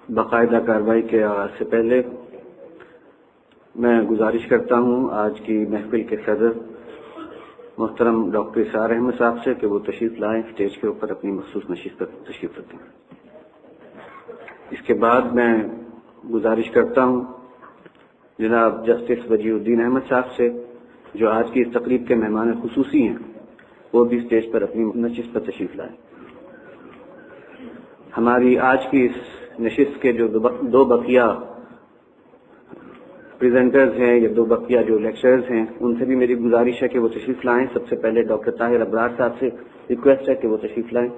باقاعدہ کارروائی کے آغاز سے پہلے میں گزارش کرتا ہوں آج کی محفل کے صدر محترم ڈاکٹر اسرار احمد صاحب سے کہ وہ تشریف لائیں، اسٹیج کے اوپر اپنی مخصوص نشست پر تشریف رکھیں۔ اس کے بعد میں گزارش کرتا ہوں جناب جسٹس وجیہ الدین احمد صاحب سے، جو آج کی اس تقریب کے مہمان خصوصی ہیں، وہ بھی اسٹیج پر اپنی نشست پر تشریف لائیں۔ ہماری آج کی اس نشست کے جو دو بقیہ پریزنٹرز ہیں یا دو بقیہ جو لیکچرز ہیں، ان سے بھی میری گزارش ہے کہ وہ تشریف لائیں۔ سب سے پہلے ڈاکٹر طاہر ابرار صاحب سے ریکویسٹ ہے کہ وہ تشریف لائیں،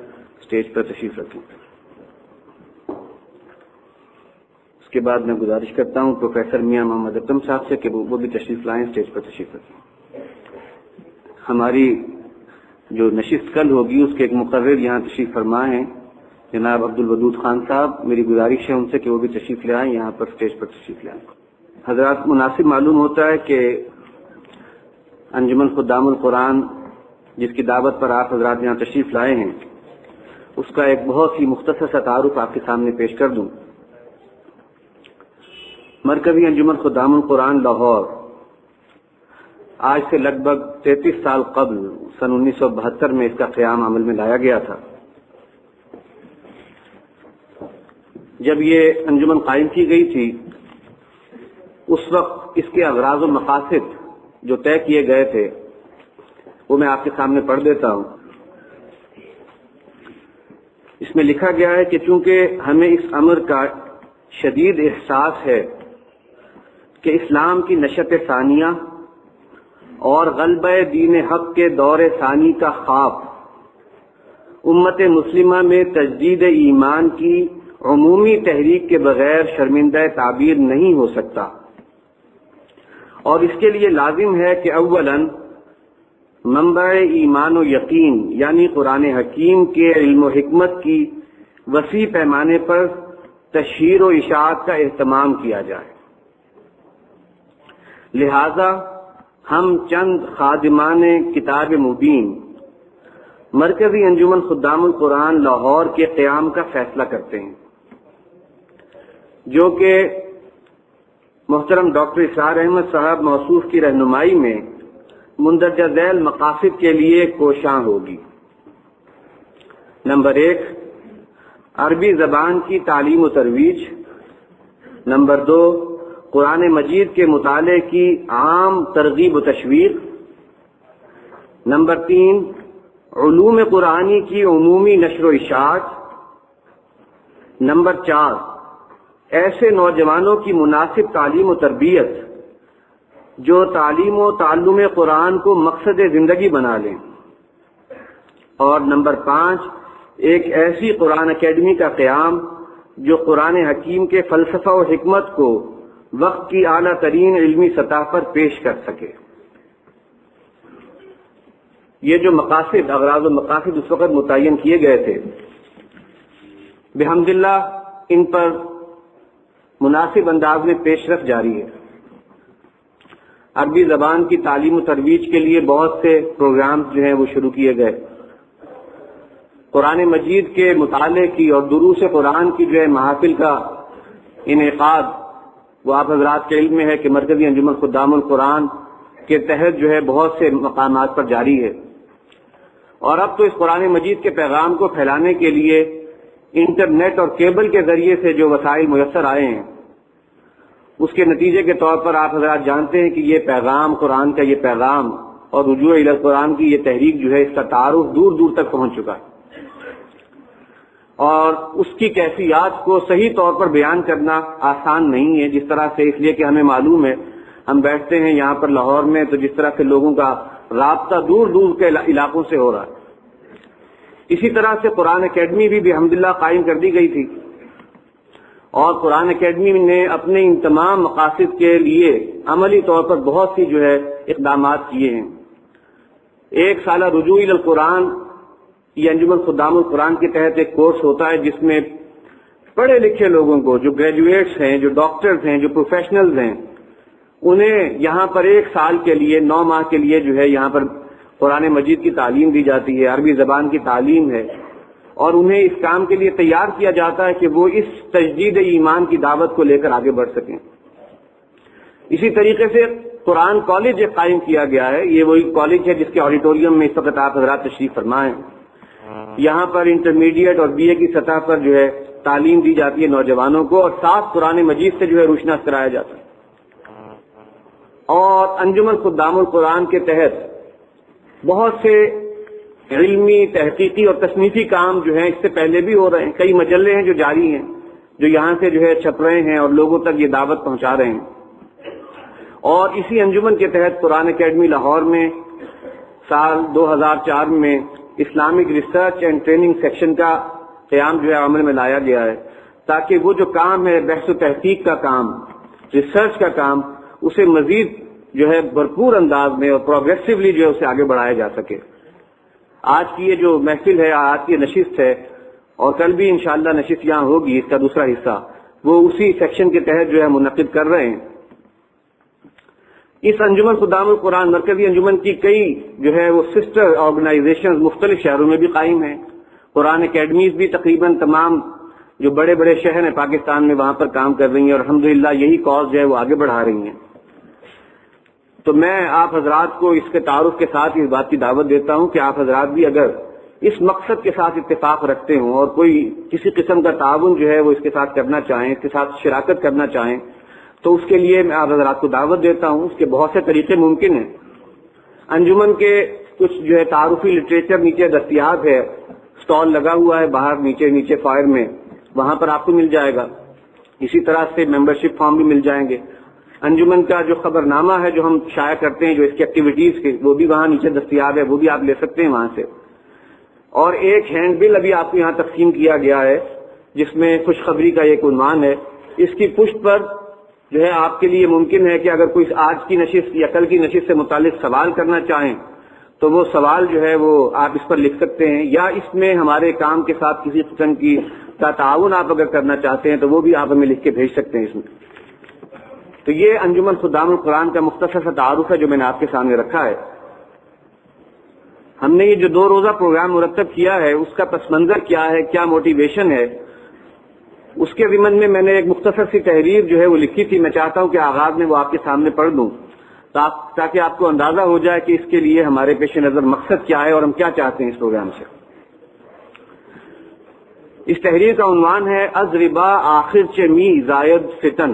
اسٹیج پر تشریف رکھیں۔ اس کے بعد میں گزارش کرتا ہوں پروفیسر میاں محمد اکرم صاحب سے کہ وہ بھی تشریف لائیں، اسٹیج پر تشریف رکھیں۔ ہماری جو نشست کل ہوگی اس کے ایک مقرر یہاں تشریف فرما ہیں جناب عبدالودود خان صاحب، میری گزارش ہے ان سے کہ وہ بھی تشریف لے آئیں، یہاں پر اسٹیج پر تشریف لے آئیں۔ حضرات، مناسب معلوم ہوتا ہے کہ انجمن خدام القرآن جس کی دعوت پر آپ حضرات یہاں تشریف لائے ہیں، اس کا ایک بہت ہی مختصر سا تعارف آپ کے سامنے پیش کر دوں۔ مرکزی انجمن خدام القرآن لاہور آج سے لگ بھگ 33 سال قبل سن 1972 میں اس کا قیام عمل میں لایا گیا تھا۔ جب یہ انجمن قائم کی گئی تھی اس وقت اس کے اغراض و مقاصد جو طے کیے گئے تھے وہ میں آپ کے سامنے پڑھ دیتا ہوں۔ اس میں لکھا گیا ہے کہ چونکہ ہمیں اس امر کا شدید احساس ہے کہ اسلام کی نشأت ثانیہ اور غلبہ دین حق کے دور ثانی کا خواب امت مسلمہ میں تجدید ایمان کی عمومی تحریک کے بغیر شرمندہ تعبیر نہیں ہو سکتا، اور اس کے لیے لازم ہے کہ اولاً منبع ایمان و یقین یعنی قرآن حکیم کے علم و حکمت کی وسیع پیمانے پر تشہیر و اشاعت کا اہتمام کیا جائے۔ لہذا ہم چند خادمان کتاب مبین مرکزی انجمن خدام القرآن لاہور کے قیام کا فیصلہ کرتے ہیں، جو کہ محترم ڈاکٹر اسرار احمد صاحب موصوف کی رہنمائی میں مندرجہ ذیل مقاصد کے لیے کوشاں ہوگی۔ نمبر 1، عربی زبان کی تعلیم و ترویج۔ نمبر 2، قرآن مجید کے مطالعے کی عام ترغیب و تشویق۔ نمبر 3، علوم قرآنی کی عمومی نشر و اشاعت۔ نمبر 4، ایسے نوجوانوں کی مناسب تعلیم و تربیت جو تعلیم و تعلم قرآن کو مقصد زندگی بنا لیں۔ اور نمبر 5، ایک ایسی قرآن اکیڈمی کا قیام جو قرآن حکیم کے فلسفہ و حکمت کو وقت کی اعلیٰ ترین علمی سطح پر پیش کر سکے۔ یہ جو مقاصد، اغراض و مقاصد اس وقت متعین کیے گئے تھے، بحمد اللہ ان پر مناسب انداز میں پیش رفت جاری ہے۔ عربی زبان کی تعلیم و ترویج کے لیے بہت سے پروگرامز جو ہیں وہ شروع کیے گئے۔ قرآن مجید کے مطالعے کی اور دروس قرآن کی جو ہے محافل کا انعقاد، وہ آپ حضرات کے علم میں ہے کہ مرکزی انجمن خدام القرآن کے تحت جو ہے بہت سے مقامات پر جاری ہے۔ اور اب تو اس قرآن مجید کے پیغام کو پھیلانے کے لیے انٹرنیٹ اور کیبل کے ذریعے سے جو وسائل میسر آئے ہیں، اس کے نتیجے کے طور پر آپ حضرات جانتے ہیں کہ یہ پیغام، قرآن کا یہ پیغام اور رجوع الی قرآن کی یہ تحریک جو ہے، اس کا تعارف دور دور تک پہنچ چکا ہے، اور اس کی کیفیات کو صحیح طور پر بیان کرنا آسان نہیں ہے۔ جس طرح سے، اس لیے کہ ہمیں معلوم ہے، ہم بیٹھتے ہیں یہاں پر لاہور میں تو جس طرح سے لوگوں کا رابطہ دور دور کے علاقوں سے ہو رہا ہے، اسی طرح سے قرآن اکیڈمی بھی الحمدللہ قائم کر دی گئی تھی، اور قرآن اکیڈمی نے اپنے ان تمام مقاصد کے لیے عملی طور پر بہت سی جو ہے اقدامات کیے ہیں۔ 1 سالہ رجوع الی القرآن یہ انجمن خدام القرآن کے تحت ایک کورس ہوتا ہے جس میں پڑھے لکھے لوگوں کو، جو گریجویٹس ہیں، جو ڈاکٹرز ہیں، جو پروفیشنلز ہیں، انہیں یہاں پر 1 سال کے لیے 9 ماہ کے لیے جو ہے یہاں پر قرآن مجید کی تعلیم دی جاتی ہے، عربی زبان کی تعلیم ہے، اور انہیں اس کام کے لیے تیار کیا جاتا ہے کہ وہ اس تجدید ایمان کی دعوت کو لے کر آگے بڑھ سکیں۔ اسی طریقے سے قرآن کالج ایک قائم کیا گیا ہے، یہ وہی کالج ہے جس کے آڈیٹوریم میں اس وقت آپ حضرات تشریف فرما ہیں۔ یہاں پر انٹرمیڈیٹ اور بی اے کی سطح پر جو ہے تعلیم دی جاتی ہے نوجوانوں کو، اور ساتھ قرآن مجید سے جو ہے روشناس کرایا جاتا ہے۔ اور انجمن خدام القرآن کے تحت بہت سے علمی، تحقیقی اور تصنیفی کام جو ہیں اس سے پہلے بھی ہو رہے ہیں، کئی مجلے ہیں جو جاری ہیں، جو یہاں سے جو ہے چھپ رہے ہیں اور لوگوں تک یہ دعوت پہنچا رہے ہیں۔ اور اسی انجمن کے تحت قرآن اکیڈمی لاہور میں سال 2004 میں Islamic research and training section کا قیام جو ہے عمل میں لایا گیا ہے، تاکہ وہ جو کام ہے بحث و تحقیق کا کام، ریسرچ کا کام، اسے مزید جو ہے بھرپور انداز میں اور پروگریسولی جو ہے اسے آگے بڑھایا جا سکے۔ آج کی یہ جو محفل ہے، آج کی نشست ہے، اور کل بھی انشاءاللہ نشست یہاں ہوگی، اس کا دوسرا حصہ وہ اسی سیکشن کے تحت جو ہے منعقد کر رہے ہیں۔ اس انجمن خدام القرآن مرکزی انجمن کی کئی جو ہے وہ سسٹر آرگنائزیشنز مختلف شہروں میں بھی قائم ہیں، قرآن اکیڈمیز بھی تقریباً تمام جو بڑے بڑے شہر ہیں پاکستان میں وہاں پر کام کر رہی ہیں، اور الحمدللہ یہی کاز جو ہے وہ آگے بڑھا رہی ہیں۔ تو میں آپ حضرات کو اس کے تعارف کے ساتھ اس بات کی دعوت دیتا ہوں کہ آپ حضرات بھی اگر اس مقصد کے ساتھ اتفاق رکھتے ہوں اور کوئی کسی قسم کا تعاون جو ہے وہ اس کے ساتھ کرنا چاہیں، اس کے ساتھ شراکت کرنا چاہیں، تو اس کے لیے میں آپ حضرات کو دعوت دیتا ہوں۔ اس کے بہت سے طریقے ممکن ہیں۔ انجمن کے کچھ جو ہے تعارفی لٹریچر نیچے دستیاب ہے، اسٹال لگا ہوا ہے باہر نیچے فائر میں، وہاں پر آپ کو مل جائے گا۔ اسی طرح سے ممبرشپ فارم بھی مل جائیں گے۔ انجمن کا جو خبر نامہ ہے جو ہم شائع کرتے ہیں جو اس کی ایکٹیویٹیز کے، وہ بھی وہاں نیچے دستیاب ہے، وہ بھی آپ لے سکتے ہیں وہاں سے۔ اور ایک ہینڈ بل ابھی آپ کو یہاں تقسیم کیا گیا ہے جس میں خوشخبری کا ایک عنوان ہے، اس کی پشت پر جو ہے آپ کے لیے ممکن ہے کہ اگر کوئی آج کی نشست یا کل کی نشست سے متعلق سوال کرنا چاہیں تو وہ سوال جو ہے وہ آپ اس پر لکھ سکتے ہیں، یا اس میں ہمارے کام کے ساتھ کسی قسم کی کا تعاون آپ اگر کرنا چاہتے ہیں تو وہ بھی آپ ہمیں لکھ کے بھیج سکتے ہیں اس میں۔ تو یہ انجمن خدام القرآن کا مختصر سا تعارف ہے جو میں نے آپ کے سامنے رکھا ہے۔ ہم نے یہ جو 2 روزہ پروگرام مرتب کیا ہے اس کا پس منظر کیا ہے، کیا موٹیویشن ہے، اس کے ضمن میں نے ایک مختصر سی تحریر جو ہے وہ لکھی تھی۔ میں چاہتا ہوں کہ آغاز میں وہ آپ کے سامنے پڑھ دوں تاکہ آپ کو اندازہ ہو جائے کہ اس کے لیے ہمارے پیش نظر مقصد کیا ہے اور ہم کیا چاہتے ہیں اس پروگرام سے۔ اس تحریر کا عنوان ہے از ربا آخر چمی زائد فتن،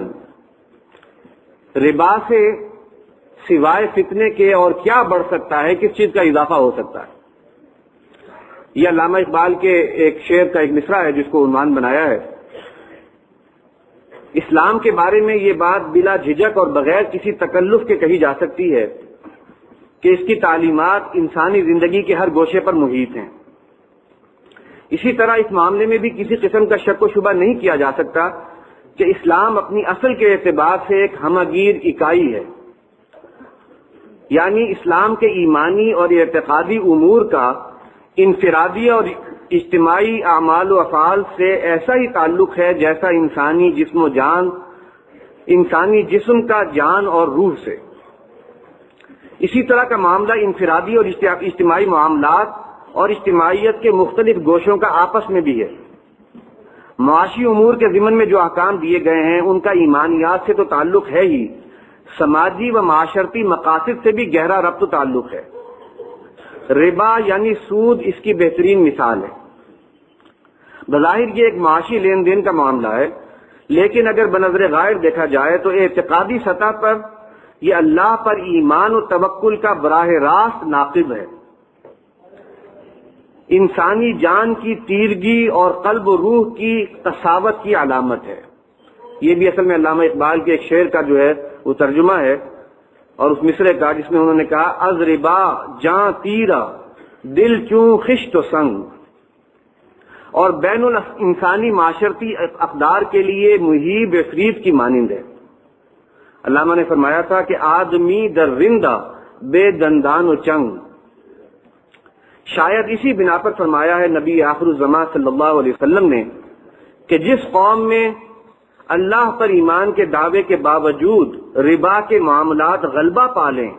ربا سے سوائے فتنے کے اور کیا بڑھ سکتا ہے، کس چیز کا اضافہ ہو سکتا ہے۔ یہ علامہ اقبال کے ایک شعر کا ایک مصرع ہے جس کو عنوان بنایا ہے۔ اسلام کے بارے میں یہ بات بلا جھجک اور بغیر کسی تکلف کے کہی جا سکتی ہے کہ اس کی تعلیمات انسانی زندگی کے ہر گوشے پر محیط ہیں۔ اسی طرح اس معاملے میں بھی کسی قسم کا شک و شبہ نہیں کیا جا سکتا کہ اسلام اپنی اصل کے اعتبار سے ایک ہمگیر اکائی ہے، یعنی اسلام کے ایمانی اور اعتقادی امور کا انفرادی اور اجتماعی اعمال و افعال سے ایسا ہی تعلق ہے جیسا انسانی جسم کا جان اور روح سے۔ اسی طرح کا معاملہ انفرادی اور اجتماعی معاملات اور اجتماعیت کے مختلف گوشوں کا آپس میں بھی ہے۔ معاشی امور کے ضمن میں جو احکام دیے گئے ہیں ان کا ایمانیات سے تو تعلق ہے ہی، سماجی و معاشرتی مقاصد سے بھی گہرا ربط و تعلق ہے۔ ربا یعنی سود اس کی بہترین مثال ہے۔ بظاہر یہ ایک معاشی لین دین کا معاملہ ہے، لیکن اگر بنظر غائب دیکھا جائے تو اعتقادی سطح پر یہ اللہ پر ایمان و توکل کا براہ راست ناقض ہے، انسانی جان کی تیرگی اور قلب و روح کی قساوت کی علامت ہے۔ یہ بھی اصل میں علامہ اقبال کے ایک شعر کا جو ہے وہ ترجمہ ہے، اور اس مصرے کا جس میں انہوں نے کہا از ربا جاں تیرا دل چوں خشت و سنگ، اور بین الانسانی معاشرتی اقدار کے لیے محیب افریت کی مانند ہے۔ علامہ نے فرمایا تھا کہ آدمی در رندہ بے دندان و چنگ، شاید اسی بنا پر فرمایا ہے نبی آخر الزمان صلی اللہ علیہ وسلم نے کہ جس قوم میں اللہ پر ایمان کے دعوے کے باوجود ربا کے معاملات غلبہ پالیں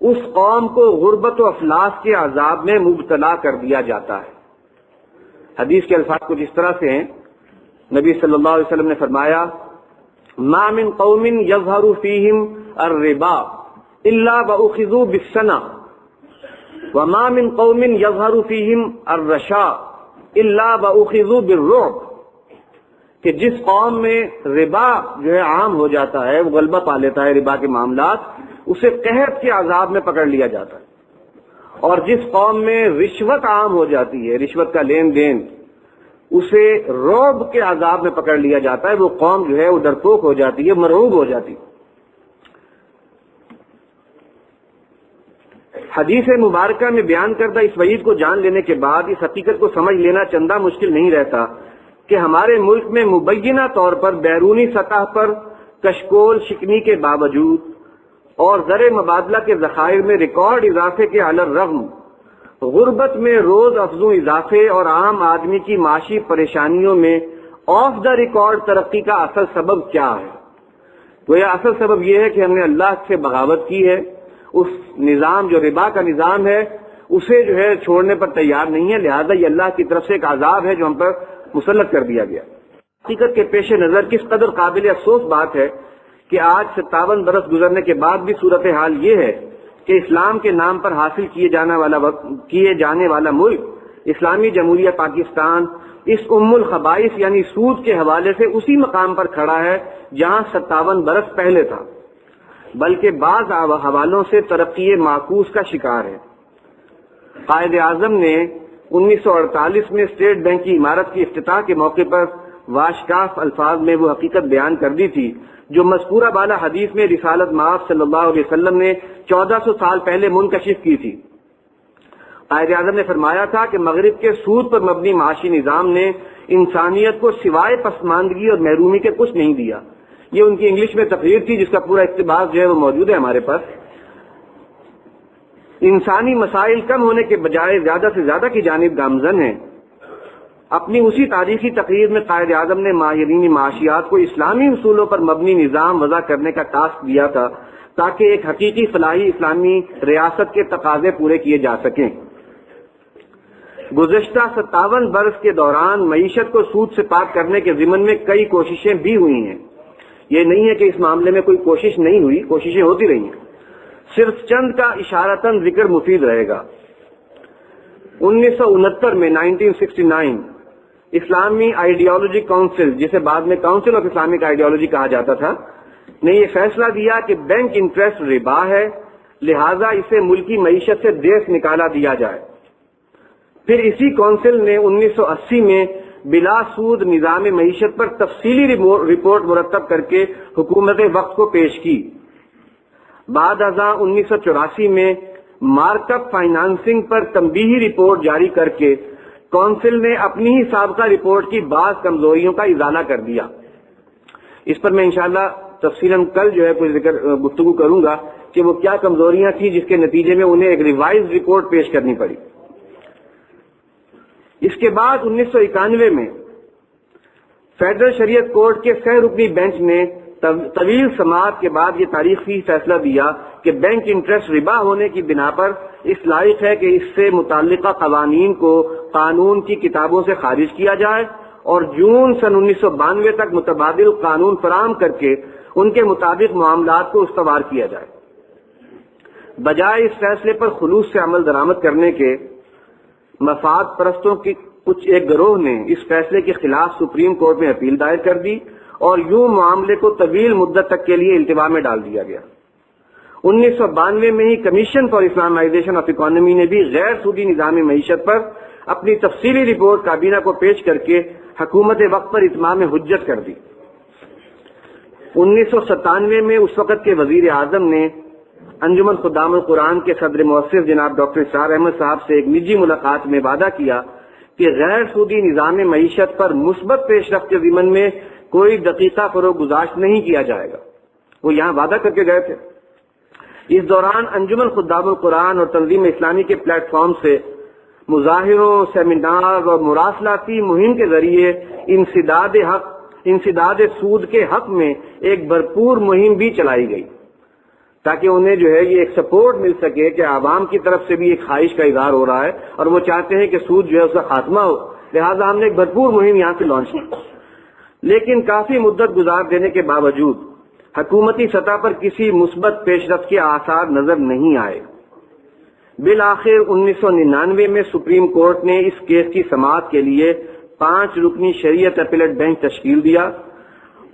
اس قوم کو غربت و افلاس کے عذاب میں مبتلا کر دیا جاتا ہے۔ حدیث کے الفاظ کچھ اس طرح سے ہیں، نبی صلی اللہ علیہ وسلم نے فرمایا ما من قوم یظہر فیہم الربا الا واخذوا بالسنہ وما من قوم یظہر فیہم الرشا الا واخذوا بالرعب، کہ جس قوم میں ربا جو ہے عام ہو جاتا ہے، وہ غلبہ پا لیتا ہے ربا کے معاملات، اسے قحط کے عذاب میں پکڑ لیا جاتا ہے، اور جس قوم میں رشوت عام ہو جاتی ہے، رشوت کا لین دین، اسے رعب کے عذاب میں پکڑ لیا جاتا ہے، وہ قوم جو ہے وہ ڈرپوک ہو جاتی ہے، مرعوب ہو جاتی ہے۔ حدیث مبارکہ میں بیان کردہ اس وعید کو جان لینے کے بعد اس حقیقت کو سمجھ لینا چندہ مشکل نہیں رہتا کہ ہمارے ملک میں مبینہ طور پر بیرونی سطح پر کشکول شکنی کے باوجود اور زر مبادلہ کے ذخائر میں ریکارڈ اضافے کے علی الرغم غربت میں روز افزوں اضافے اور عام آدمی کی معاشی پریشانیوں میں آف دا ریکارڈ ترقی کا اصل سبب کیا ہے؟ تو یہ اصل سبب یہ ہے کہ ہم نے اللہ سے بغاوت کی ہے، اس نظام جو ربا کا نظام ہے اسے جو ہے چھوڑنے پر تیار نہیں ہے، لہذا یہ اللہ کی طرف سے ایک عذاب ہے جو ہم پر مسلط کر دیا گیا۔ حقیقت کے پیش نظر کس قدر قابل افسوس بات ہے کہ آج 57 برس گزرنے کے بعد بھی صورتحال یہ ہے کہ اسلام کے نام پر حاصل کیے جانے والا ملک اسلامی جمہوریہ پاکستان اس ام الخبائث یعنی سود کے حوالے سے اسی مقام پر کھڑا ہے جہاں 57 برس پہلے تھا، بلکہ بعض حوالوں سے ترقی معکوس کا شکار ہے۔ قائد اعظم نے 1948 میں اسٹیٹ بینک کی عمارت کی افتتاح کے موقع پر واشکاف الفاظ میں وہ حقیقت بیان کر دی تھی جو مذکورہ بالا حدیث میں رسالت مآب صلی اللہ علیہ وسلم نے 1400 سال پہلے منکشف کی تھی۔ قائد اعظم نے فرمایا تھا کہ مغرب کے سود پر مبنی معاشی نظام نے انسانیت کو سوائے پسماندگی اور محرومی کے کچھ نہیں دیا۔ یہ ان کی انگلش میں تقریر تھی جس کا پورا اقتباس جو ہے وہ موجود ہے ہمارے پاس۔ انسانی مسائل کم ہونے کے بجائے زیادہ سے زیادہ کی جانب گامزن ہیں۔ اپنی اسی تاریخی تقریر میں قائد اعظم نے ماہرین معاشیات کو اسلامی اصولوں پر مبنی نظام وضع کرنے کا ٹاسک دیا تھا تاکہ ایک حقیقی فلاحی اسلامی ریاست کے تقاضے پورے کیے جا سکیں۔ گزشتہ 57 برس کے دوران معیشت کو سود سے پاک کرنے کے ضمن میں کئی کوششیں بھی ہوئی ہیں۔ یہ نہیں ہے کہ اس معاملے میں کوئی کوشش نہیں ہوئی، کوششیں ہوتی رہی ہیں، صرف چند کا اشارتاً ذکر مفید رہے گا۔ 1969 میں 1969 اسلامی آئیڈیالوجی کونسل، جسے بعد میں کونسل آف اسلامک آئیڈیالوجی کہا جاتا تھا، نے یہ فیصلہ دیا کہ بینک انٹرسٹ ربا ہے، لہذا اسے ملکی معیشت سے دیس نکالا دیا جائے۔ پھر اسی کونسل نے 1980 میں بلا سود نظام معیشت پر تفصیلی رپورٹ مرتب کر کے حکومت وقت کو پیش کی۔ بعد ازاں 1984 میں مارک اپ فائنانسنگ پر تنبیہی رپورٹ جاری کر کے کونسل نے اپنی ہی سابقہ رپورٹ کی بعض کمزوریوں کا ازالہ کر دیا۔ اس پر میں انشاءاللہ تفصیلاً کل جو ہے کوئی گفتگو کروں گا کہ وہ کیا کمزوریاں تھیں جس کے نتیجے میں انہیں ایک ریوائز رپورٹ پیش کرنی پڑی۔ اس کے بعد 1991 میں فیڈرل شریعت کورٹ کے 100 رکنی بینچ نے طویل سماعت کے بعد یہ تاریخی فیصلہ دیا کہ بینک انٹرسٹ ربا ہونے کی بنا پر اس لائق ہے کہ اس سے متعلقہ قوانین کو قانون کی کتابوں سے خارج کیا جائے اور جون سن 1992 تک متبادل قانون فراہم کر کے ان کے مطابق معاملات کو استوار کیا جائے۔ بجائے اس فیصلے پر خلوص سے عمل درآمد کرنے کے، مفاد پرستوں کی کچھ ایک گروہ نے اس فیصلے کے خلاف سپریم کورٹ میں اپیل دائر کر دی اور یوں معاملے کو طویل مدت تک کے لیے التوا میں ڈال دیا گیا۔ 1992 میں ہی commission for Islamization of economy نے بھی غیر سودی نظام معیشت پر اپنی تفصیلی رپورٹ کابینہ کو پیش کر کے حکومت وقت پر اتمام حجت کر دی۔ 1997 میں اس وقت کے وزیر اعظم نے انجمن خدام القرآن کے صدر مؤسس جناب ڈاکٹر اسرار احمد صاحب سے ایک نجی ملاقات میں وعدہ کیا کہ غیر سودی نظام معیشت پر مثبت پیش رفت کے ضمن میں کوئی دقیقہ فروغ گزاشت نہیں کیا جائے گا۔ وہ یہاں وعدہ کر کے گئے تھے۔ اس دوران انجمن خدام القرآن اور تنظیم اسلامی کے پلیٹ فارم سے مظاہروں، سیمینار اور مراسلاتی مہم کے ذریعے انسداد سود کے حق میں ایک بھرپور مہم بھی چلائی گئی تاکہ انہیں جو ہے یہ ایک سپورٹ مل سکے کہ عوام کی طرف سے بھی ایک خواہش کا اظہار ہو رہا ہے اور وہ چاہتے ہیں کہ سود جو ہے اس کا خاتمہ ہو، لہذا ہم نے ایک بھرپور مہم یہاں سے لانچ کی، لیکن کافی مدت گزار دینے کے باوجود حکومتی سطح پر کسی مثبت پیش رفت کے آثار نظر نہیں آئے۔ بالآخر 1999 میں سپریم کورٹ نے اس کیس کی سماعت کے لیے 5 رکنی شریعت اپیلیٹ بینچ تشکیل دیا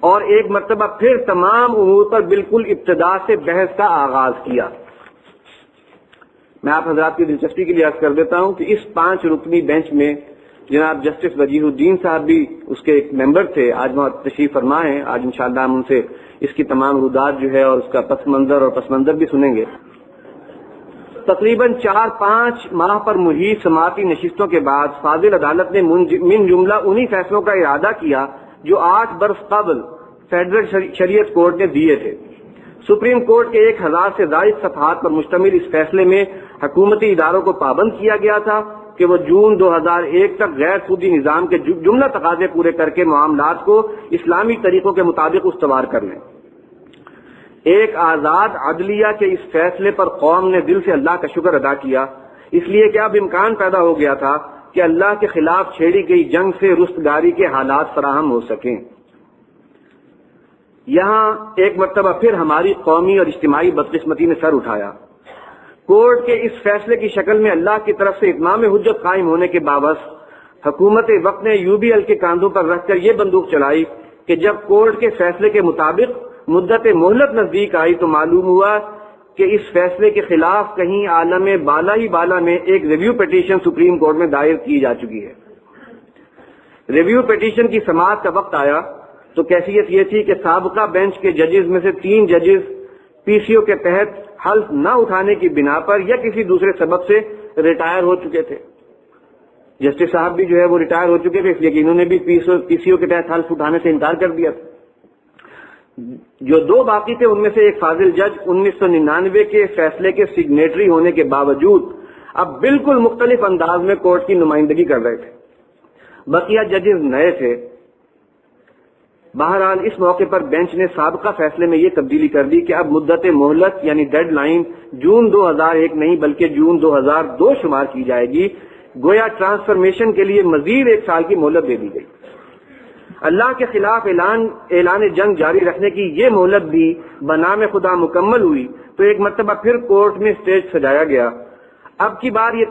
اور ایک مرتبہ پھر تمام امور پر بالکل ابتدا سے بحث کا آغاز کیا۔ میں آپ حضرات کی دلچسپی کے لیے عرض کر دیتا ہوں کہ اس 5 رکنی بینچ میں جناب جسٹس وجیہ الدین صاحب بھی اس کے ایک ممبر تھے، آج وہاں تشریف فرما ہیں۔ آج انشاءاللہ ہم ان سے اس کی تمام رودات جو ہے اور اس کا پس منظر بھی سنیں گے۔ تقریباً 4-5 ماہ پر محیط سماعتی نشستوں کے بعد فاضل عدالت نے من جملہ انہی فیصلوں کا ارادہ کیا جو 8 برس قبل فیڈرل شریعت کورٹ نے دیے تھے۔ سپریم کورٹ کے 1000 سے زائد صفحات پر مشتمل اس فیصلے میں حکومتی اداروں کو پابند کیا گیا تھا کہ وہ جون 2001 تک غیر سودی نظام کے جملہ تقاضے پورے کر کے معاملات کو اسلامی طریقوں کے مطابق استوار کر لیں۔ ایک آزاد عدلیہ کے اس فیصلے پر قوم نے دل سے اللہ کا شکر ادا کیا، اس لیے کہ اب امکان پیدا ہو گیا تھا کہ اللہ کے خلاف چھیڑی گئی جنگ سے رستگاری کے حالات فراہم ہو سکیں۔ یہاں ایک مرتبہ پھر ہماری قومی اور اجتماعی بدقسمتی نے سر اٹھایا۔ کورٹ کے اس فیصلے کی شکل میں اللہ کی طرف سے اتمام حجت قائم ہونے کے باوجود حکومت وقت نے UBL کے کاندھوں پر رکھ کر یہ بندوق چلائی کہ جب کورٹ کے فیصلے کے مطابق مدت مہلت نزدیک آئی تو معلوم ہوا کہ اس فیصلے کے خلاف کہیں عالم بالا میں ایک ریویو پٹیشن سپریم کورٹ میں دائر کی جا چکی ہے۔ ریویو پٹیشن کی سماعت کا وقت آیا تو کیفیت یہ تھی کہ سابقہ بینچ کے ججز میں سے 3 ججز PCO کے تحت حلف نہ اٹھانے کی بنا پر یا کسی دوسرے سبب سے ریٹائر ہو چکے تھے۔ جسٹس صاحب بھی جو ہے وہ ریٹائر ہو چکے تھے، اس لیے کہ انہوں نے بھی PCO کے تحت حلف اٹھانے سے انکار کر دیا تھا۔ جو 2 باقی تھے ان میں سے ایک فاضل جج 1999 کے فیصلے کے سگنیٹری ہونے کے باوجود اب بالکل مختلف انداز میں کورٹ کی نمائندگی کر رہے تھے، بقیہ ججز نئے تھے۔ بہرحال اس موقع پر بینچ نے سابقہ فیصلے میں یہ تبدیلی کر دی کہ اب مدت مہلت یعنی ڈیڈ لائن جون 2001 نہیں بلکہ جون 2002 شمار کی جائے گی، گویا ٹرانسفارمیشن کے لیے مزید 1 سال کی مہلت دے دی گئی۔ اللہ کے خلاف اعلان جنگ جاری رکھنے کی یہ مہلت بھی بنام خدا مکمل ہوئی تو ایک مرتبہ پھر کورٹ میں اسٹیج سجایا گیا۔ اب کی بار یہ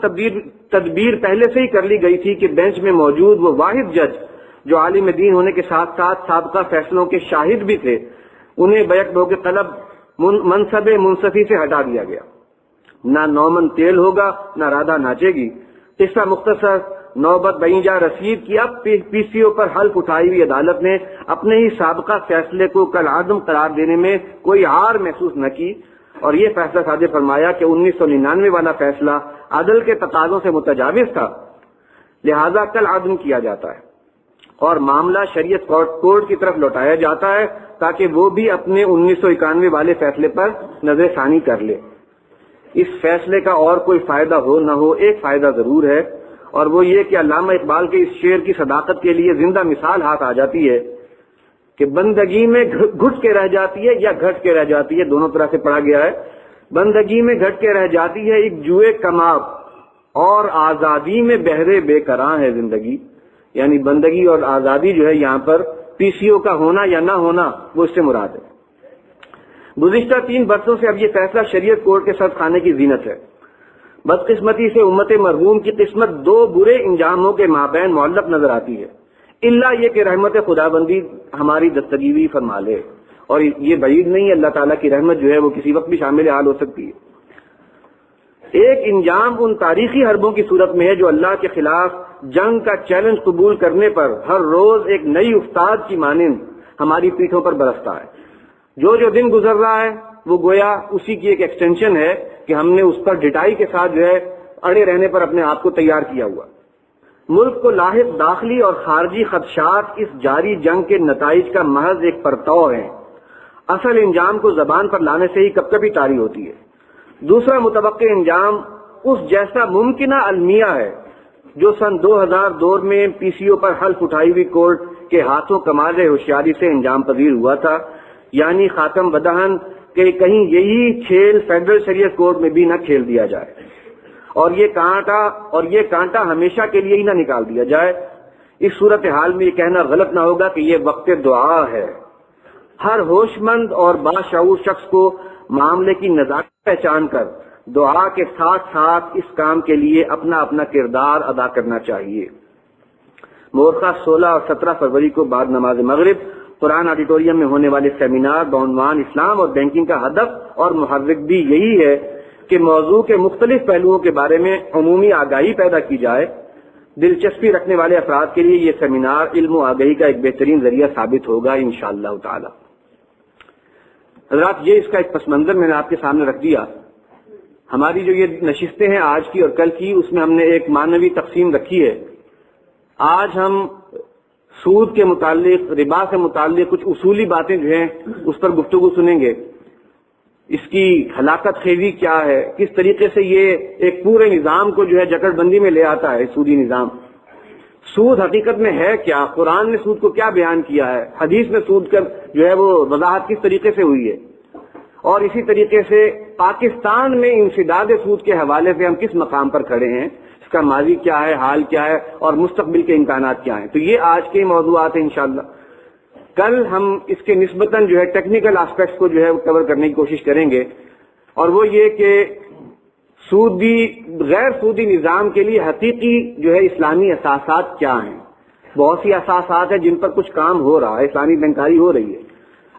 تدبیر پہلے سے ہی کر لی گئی تھی کہ بینچ میں موجود وہ واحد جج جو عالم دین ہونے کے ساتھ ساتھ سابقہ فیصلوں کے شاہد بھی تھے، انہیں بیک بو کے طلب منصب منصفی سے ہٹا دیا گیا۔ نہ نومن تیل ہوگا نہ رادھا ناچے گی۔ قصہ مختصر، نوبت بینجا رسید کی اب PCO پر حلف اٹھائی ہوئی عدالت نے اپنے ہی سابقہ فیصلے کو کالعدم قرار دینے میں کوئی ہار محسوس نہ کی اور یہ فیصلہ صادر فرمایا کہ 1999 والا فیصلہ عدل کے تقاضوں سے متجاوز تھا، لہذا کالعدم کیا جاتا ہے اور معاملہ شریعت کورٹ کی طرف لوٹایا جاتا ہے تاکہ وہ بھی اپنے 1991 والے فیصلے پر نظر ثانی کر لے۔ اس فیصلے کا اور کوئی فائدہ ہو نہ ہو، ایک فائدہ ضرور ہے اور وہ یہ کہ علامہ اقبال کے اس شعر کی صداقت کے لیے زندہ مثال ہاتھ آ جاتی ہے کہ بندگی میں گھٹ کے رہ جاتی ہے یا گھٹ کے رہ جاتی ہے، دونوں طرح سے پڑھا گیا ہے۔ بندگی میں گھٹ کے رہ جاتی ہے ایک جوئے کماب اور آزادی میں بہرے بے قراں ہے زندگی، یعنی بندگی اور آزادی جو ہے یہاں پر PCO کا ہونا یا نہ ہونا وہ اس سے مراد ہے۔ گزشتہ 3 برسوں سے اب یہ فیصلہ شریعت کورٹ کے سرد خانے کی زینت ہے۔ بدقسمتی سے امت مرحوم کی قسمت 2 برے انجاموں کے مابین معلق نظر آتی ہے، الا یہ کہ رحمت خداوندی ہماری دستگیری فرما لے، اور یہ بعید نہیں ہے، اللہ تعالیٰ کی رحمت جو ہے وہ کسی وقت بھی شامل حال ہو سکتی ہے۔ ایک انجام ان تاریخی حربوں کی صورت میں ہے جو اللہ کے خلاف جنگ کا چیلنج قبول کرنے پر ہر روز ایک نئی افتاد کی مانند ہماری پیٹھوں پر برستا ہے۔ جو دن گزر رہا ہے وہ گویا اسی کی ایک ایکسٹینشن ہے کہ ہم نے اس پر ڈٹائی کے ساتھ جو ہے اڑے رہنے پر اپنے آپ کو تیار کیا ہوا۔ ملک کو لاحق داخلی اور خارجی خدشات اس جاری جنگ کے نتائج کا محض ایک پرتو ہے، اصل انجام کو زبان پر لانے سے ہی کب کبھی طاری ہوتی ہے۔ دوسرا متوقع انجام اس جیسا ممکنہ المیہ ہے جو سن 2002 میں PCO پر حلف اٹھائی ہوئی کورٹ کے ہاتھوں کمال ہوشیاری سے انجام پذیر ہوا تھا، یعنی خاتم بدہن کہ کہیں یہی کھیل فیڈرل شریعت کورٹ میں بھی نہ کھیل دیا جائے اور یہ کانٹا ہمیشہ کے لیے ہی نہ نکال دیا جائے، اس صورتحال میں یہ کہنا غلط نہ ہوگا کہ یہ وقت دعا ہے۔ ہر ہوش مند اور باشعور شخص کو معاملے کی نزاکت پہچان کر دعا کے ساتھ ساتھ اس کام کے لیے اپنا اپنا کردار ادا کرنا چاہیے۔ مورخہ 16 اور 17 فروری کو بعد نماز مغرب قرآن آڈیٹوریم میں ہونے والے سیمینار بعنوان اسلام اور بینکنگ کا ہدف اور محرک بھی یہی ہے کہ موضوع کے مختلف پہلوؤں کے بارے میں عمومی آگاہی پیدا کی جائے۔ دلچسپی رکھنے والے افراد کے لیے یہ سیمینار علم و آگاہی کا ایک بہترین ذریعہ ثابت ہوگا انشاءاللہ تعالی۔ حضرات، یہ اس کا ایک پس منظر میں نے آپ کے سامنے رکھ دیا۔ ہماری جو یہ نشستیں ہیں آج کی اور کل کی، اس میں ہم نے ایک معنوی تقسیم رکھی ہے۔ آج ہم سود کے متعلق، ربا سے متعلق کچھ اصولی باتیں جو ہیں اس پر گفتگو سنیں گے۔ اس کی ہلاکت خیزی کیا ہے، کس طریقے سے یہ ایک پورے نظام کو جو ہے جکڑ بندی میں لے آتا ہے سودی نظام۔ سود حقیقت میں ہے کیا، قرآن نے سود کو کیا بیان کیا ہے، حدیث میں سود کا جو ہے وہ وضاحت کس طریقے سے ہوئی ہے، اور اسی طریقے سے پاکستان میں انسداد سود کے حوالے سے ہم کس مقام پر کھڑے ہیں، اس کا ماضی کیا ہے، حال کیا ہے، اور مستقبل کے امکانات کیا ہیں۔ تو یہ آج کے موضوعات ہیں انشاءاللہ۔ کل ہم اس کے نسبتاً جو ہے ٹیکنیکل آسپیکٹس کو جو ہے کور کرنے کی کوشش کریں گے، اور وہ یہ کہ سودی غیر سودی نظام کے لیے حقیقی جو ہے اسلامی اساسات کیا ہیں۔ بہت سی اساسات ہیں جن پر کچھ کام ہو رہا ہے، اسلامی بینکاری ہو رہی ہے۔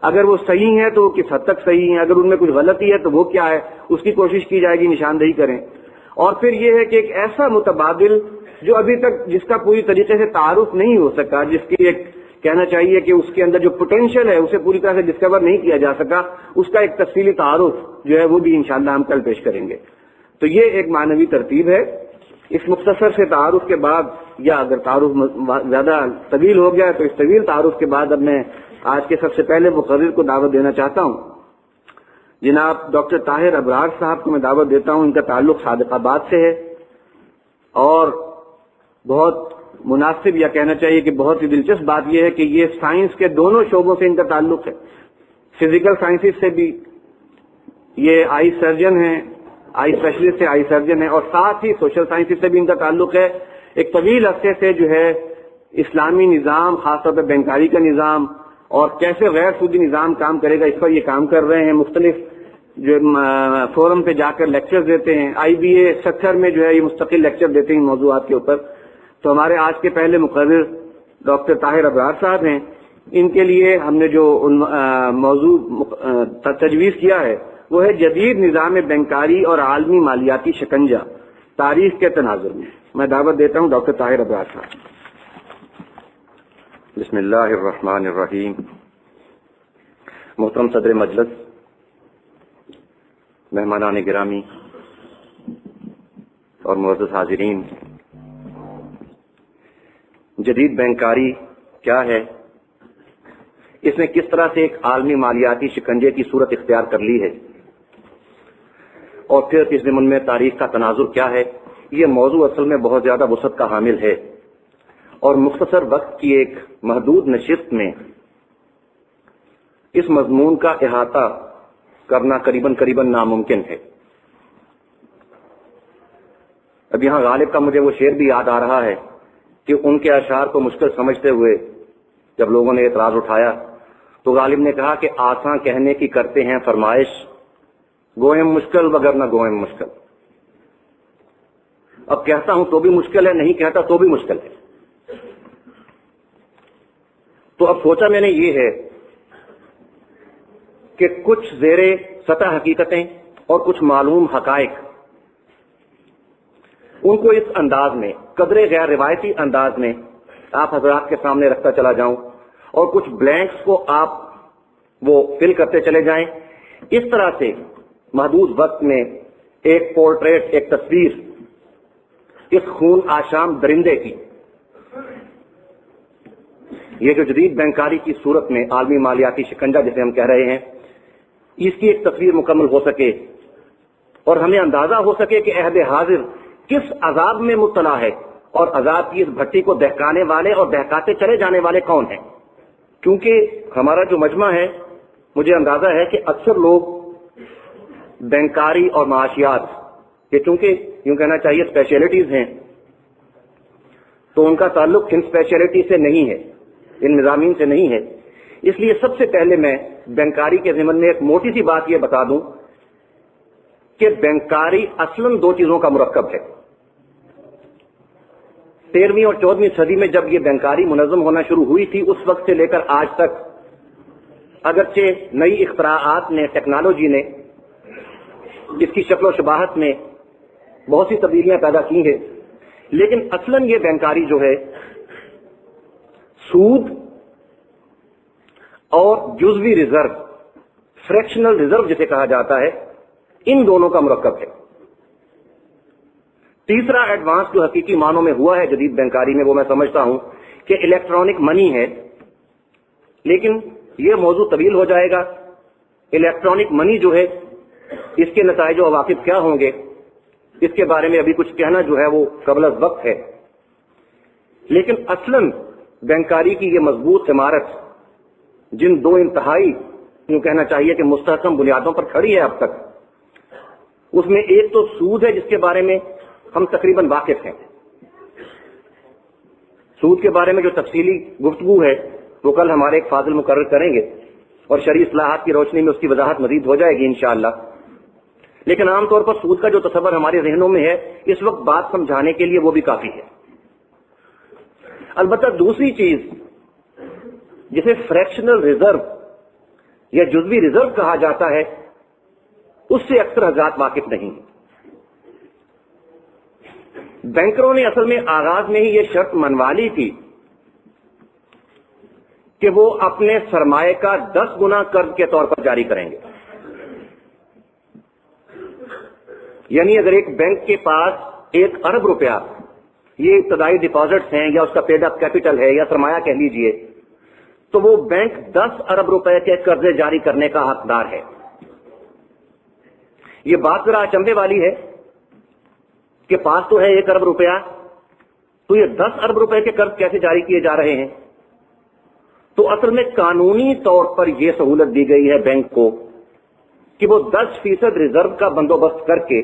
اگر وہ صحیح ہیں تو وہ کس حد تک صحیح ہیں، اگر ان میں کچھ غلطی ہے تو وہ کیا ہے، اس کی کوشش کی جائے گی، نشاندہی کریں۔ اور پھر یہ ہے کہ ایک ایسا متبادل جو ابھی تک جس کا پوری طریقے سے تعارف نہیں ہو سکا، جس کی ایک کہنا چاہیے کہ اس کے اندر جو پوٹینشیل ہے اسے پوری طرح سے ڈسکور نہیں کیا جا سکا، اس کا ایک تفصیلی تعارف جو ہے وہ بھی انشاءاللہ ہم کل پیش کریں گے۔ تو یہ ایک معنوی ترتیب ہے۔ اس مختصر سے تعارف کے بعد، یا اگر تعارف زیادہ طویل ہو گیا تو اس طویل تعارف کے بعد اب میں آج کے سب سے پہلے مقرر کو دعوت دینا چاہتا ہوں۔ جناب ڈاکٹر طاہر ابرار صاحب کو میں دعوت دیتا ہوں۔ ان کا تعلق صادق آباد سے ہے، اور بہت مناسب یا کہنا چاہیے کہ بہت ہی دلچسپ بات یہ ہے کہ یہ سائنس کے دونوں شعبوں سے ان کا تعلق ہے۔ فزیکل سائنسز سے بھی یہ آئی سرجن ہیں، آئی اسپیشلسٹ ہے، آئی سرجن ہے، اور ساتھ ہی سوشل سائنسز سے بھی ان کا تعلق ہے۔ ایک طویل عرصے سے جو ہے اسلامی نظام، خاص طور پہ بینکاری کا نظام اور کیسے غیر سودی نظام کام کرے گا، اس پر یہ کام کر رہے ہیں۔ مختلف جو فورم پہ جا کر لیکچر دیتے ہیں، آئی بی اے سیکٹر میں جو ہے یہ مستقل لیکچر دیتے ہیں ان موضوعات کے اوپر۔ تو ہمارے آج کے پہلے مقرر ڈاکٹر طاہر ابرار صاحب ہیں۔ ان کے لیے ہم نے جو موضوع تجویز کیا ہے وہ ہے جدید نظام بینکاری اور عالمی مالیاتی شکنجہ تاریخ کے تناظر میں۔ میں دعوت دیتا ہوں ڈاکٹر طاہر ابرار صاحب۔ بسم اللہ الرحمن الرحیم۔ محترم صدر مجلس، مہمانان گرامی اور معزز حاضرین، جدید بینکاری کیا ہے، اس نے کس طرح سے ایک عالمی مالیاتی شکنجے کی صورت اختیار کر لی ہے، اور پھر اس ضمن میں تاریخ کا تناظر کیا ہے، یہ موضوع اصل میں بہت زیادہ وسعت کا حامل ہے، اور مختصر وقت کی ایک محدود نشست میں اس مضمون کا احاطہ کرنا قریباً ناممکن ہے۔ اب یہاں غالب کا مجھے وہ شعر بھی یاد آ رہا ہے کہ ان کے اشعار کو مشکل سمجھتے ہوئے جب لوگوں نے اعتراض اٹھایا تو غالب نے کہا کہ آساں کہنے کی کرتے ہیں فرمائش، گوہم مشکل وگر نہ گوہم مشکل۔ اب کہتا ہوں تو بھی مشکل ہے، نہیں کہتا تو بھی مشکل ہے۔ تو اب سوچا میں نے یہ ہے کہ کچھ زیر سطح حقیقتیں اور کچھ معلوم حقائق، ان کو اس انداز میں، قدرے غیر روایتی انداز میں آپ حضرات کے سامنے رکھتا چلا جاؤں، اور کچھ بلینکس کو آپ وہ فل کرتے چلے جائیں۔ اس طرح سے محدود وقت میں ایک پورٹریٹ، ایک تصویر اس خون آشام درندے کی، یہ جو جدید بینکاری کی صورت میں عالمی مالیاتی شکنجہ جسے ہم کہہ رہے ہیں، اس کی ایک تصویر مکمل ہو سکے اور ہمیں اندازہ ہو سکے کہ عہد حاضر کس عذاب میں مبتلا ہے، اور عذاب کی اس بھٹی کو دہکانے والے اور دہکاتے چلے جانے والے کون ہیں۔ کیونکہ ہمارا جو مجمع ہے، مجھے اندازہ ہے کہ اکثر لوگ بینکاری اور معاشیات، یہ چونکہ یوں کہنا چاہیے اسپیشلٹیز ہیں، تو ان کا تعلق ان اسپیشلٹی سے نہیں ہے، ان مضامین سے نہیں ہے۔ اس لیے سب سے پہلے میں بینکاری کے ضمن میں ایک موٹی سی بات یہ بتا دوں کہ بینکاری اصلاً دو چیزوں کا مرکب ہے۔ 13ویں اور 14ویں صدی میں جب یہ بینکاری منظم ہونا شروع ہوئی تھی، اس وقت سے لے کر آج تک اگرچہ نئی اختراعات نے، ٹیکنالوجی نے اس کی شکل و شباہت میں بہت سی تبدیلیاں پیدا کی ہیں، لیکن اصلاً یہ بینکاری جو ہے سود اور جزوی ریزرو، فریکشنل ریزرو جسے کہا جاتا ہے، ان دونوں کا مرکب ہے۔ تیسرا ایڈوانس جو حقیقی معنوں میں ہوا ہے جدید بینکاری میں، وہ میں سمجھتا ہوں کہ الیکٹرانک منی ہے، لیکن یہ موضوع طویل ہو جائے گا۔ الیکٹرانک منی جو ہے اس کے نتائج و عواقب کیا ہوں گے، اس کے بارے میں ابھی کچھ کہنا جو ہے وہ قبل از وقت ہے، لیکن اصلاً بینکاری کی یہ مضبوط عمارت جن دو انتہائی یوں کہنا چاہیے کہ مستحکم بنیادوں پر کھڑی ہے اب تک، اس میں ایک تو سود ہے جس کے بارے میں ہم تقریباً واقف ہیں۔ سود کے بارے میں جو تفصیلی گفتگو ہے وہ کل ہمارے ایک فاضل مقرر کریں گے اور شرعی اصلاحات کی روشنی میں اس کی وضاحت مزید ہو جائے گی انشاءاللہ۔ لیکن عام طور پر سود کا جو تصور ہمارے ذہنوں میں ہے اس وقت بات سمجھانے کے لیے وہ بھی کافی ہے۔ البتہ دوسری چیز جسے فریکشنل ریزرو یا جزوی ریزرو کہا جاتا ہے، اس سے اکثر حضرات واقف نہیں۔ بینکروں نے اصل میں آغاز میں ہی یہ شرط منوا لی تھی کہ وہ اپنے سرمایہ کا 10 گنا قرض کے طور پر جاری کریں گے۔ یعنی اگر ایک بینک کے پاس 1 ارب روپیہ، یہ ابتدائی ڈپازٹس ہیں یا اس کا پیڈ اپ کیپٹل ہے یا سرمایہ کہہ لیجئے، تو وہ بینک 10 ارب روپے کے قرضے جاری کرنے کا حقدار ہے۔ یہ بات ذرا اچنبھے والی ہے کہ پاس تو ہے 1 ارب روپیہ، تو یہ 10 ارب روپے کے قرض کیسے جاری کیے جا رہے ہیں؟ تو اصل میں قانونی طور پر یہ سہولت دی گئی ہے بینک کو کہ وہ 10% ریزرو کا بندوبست کر کے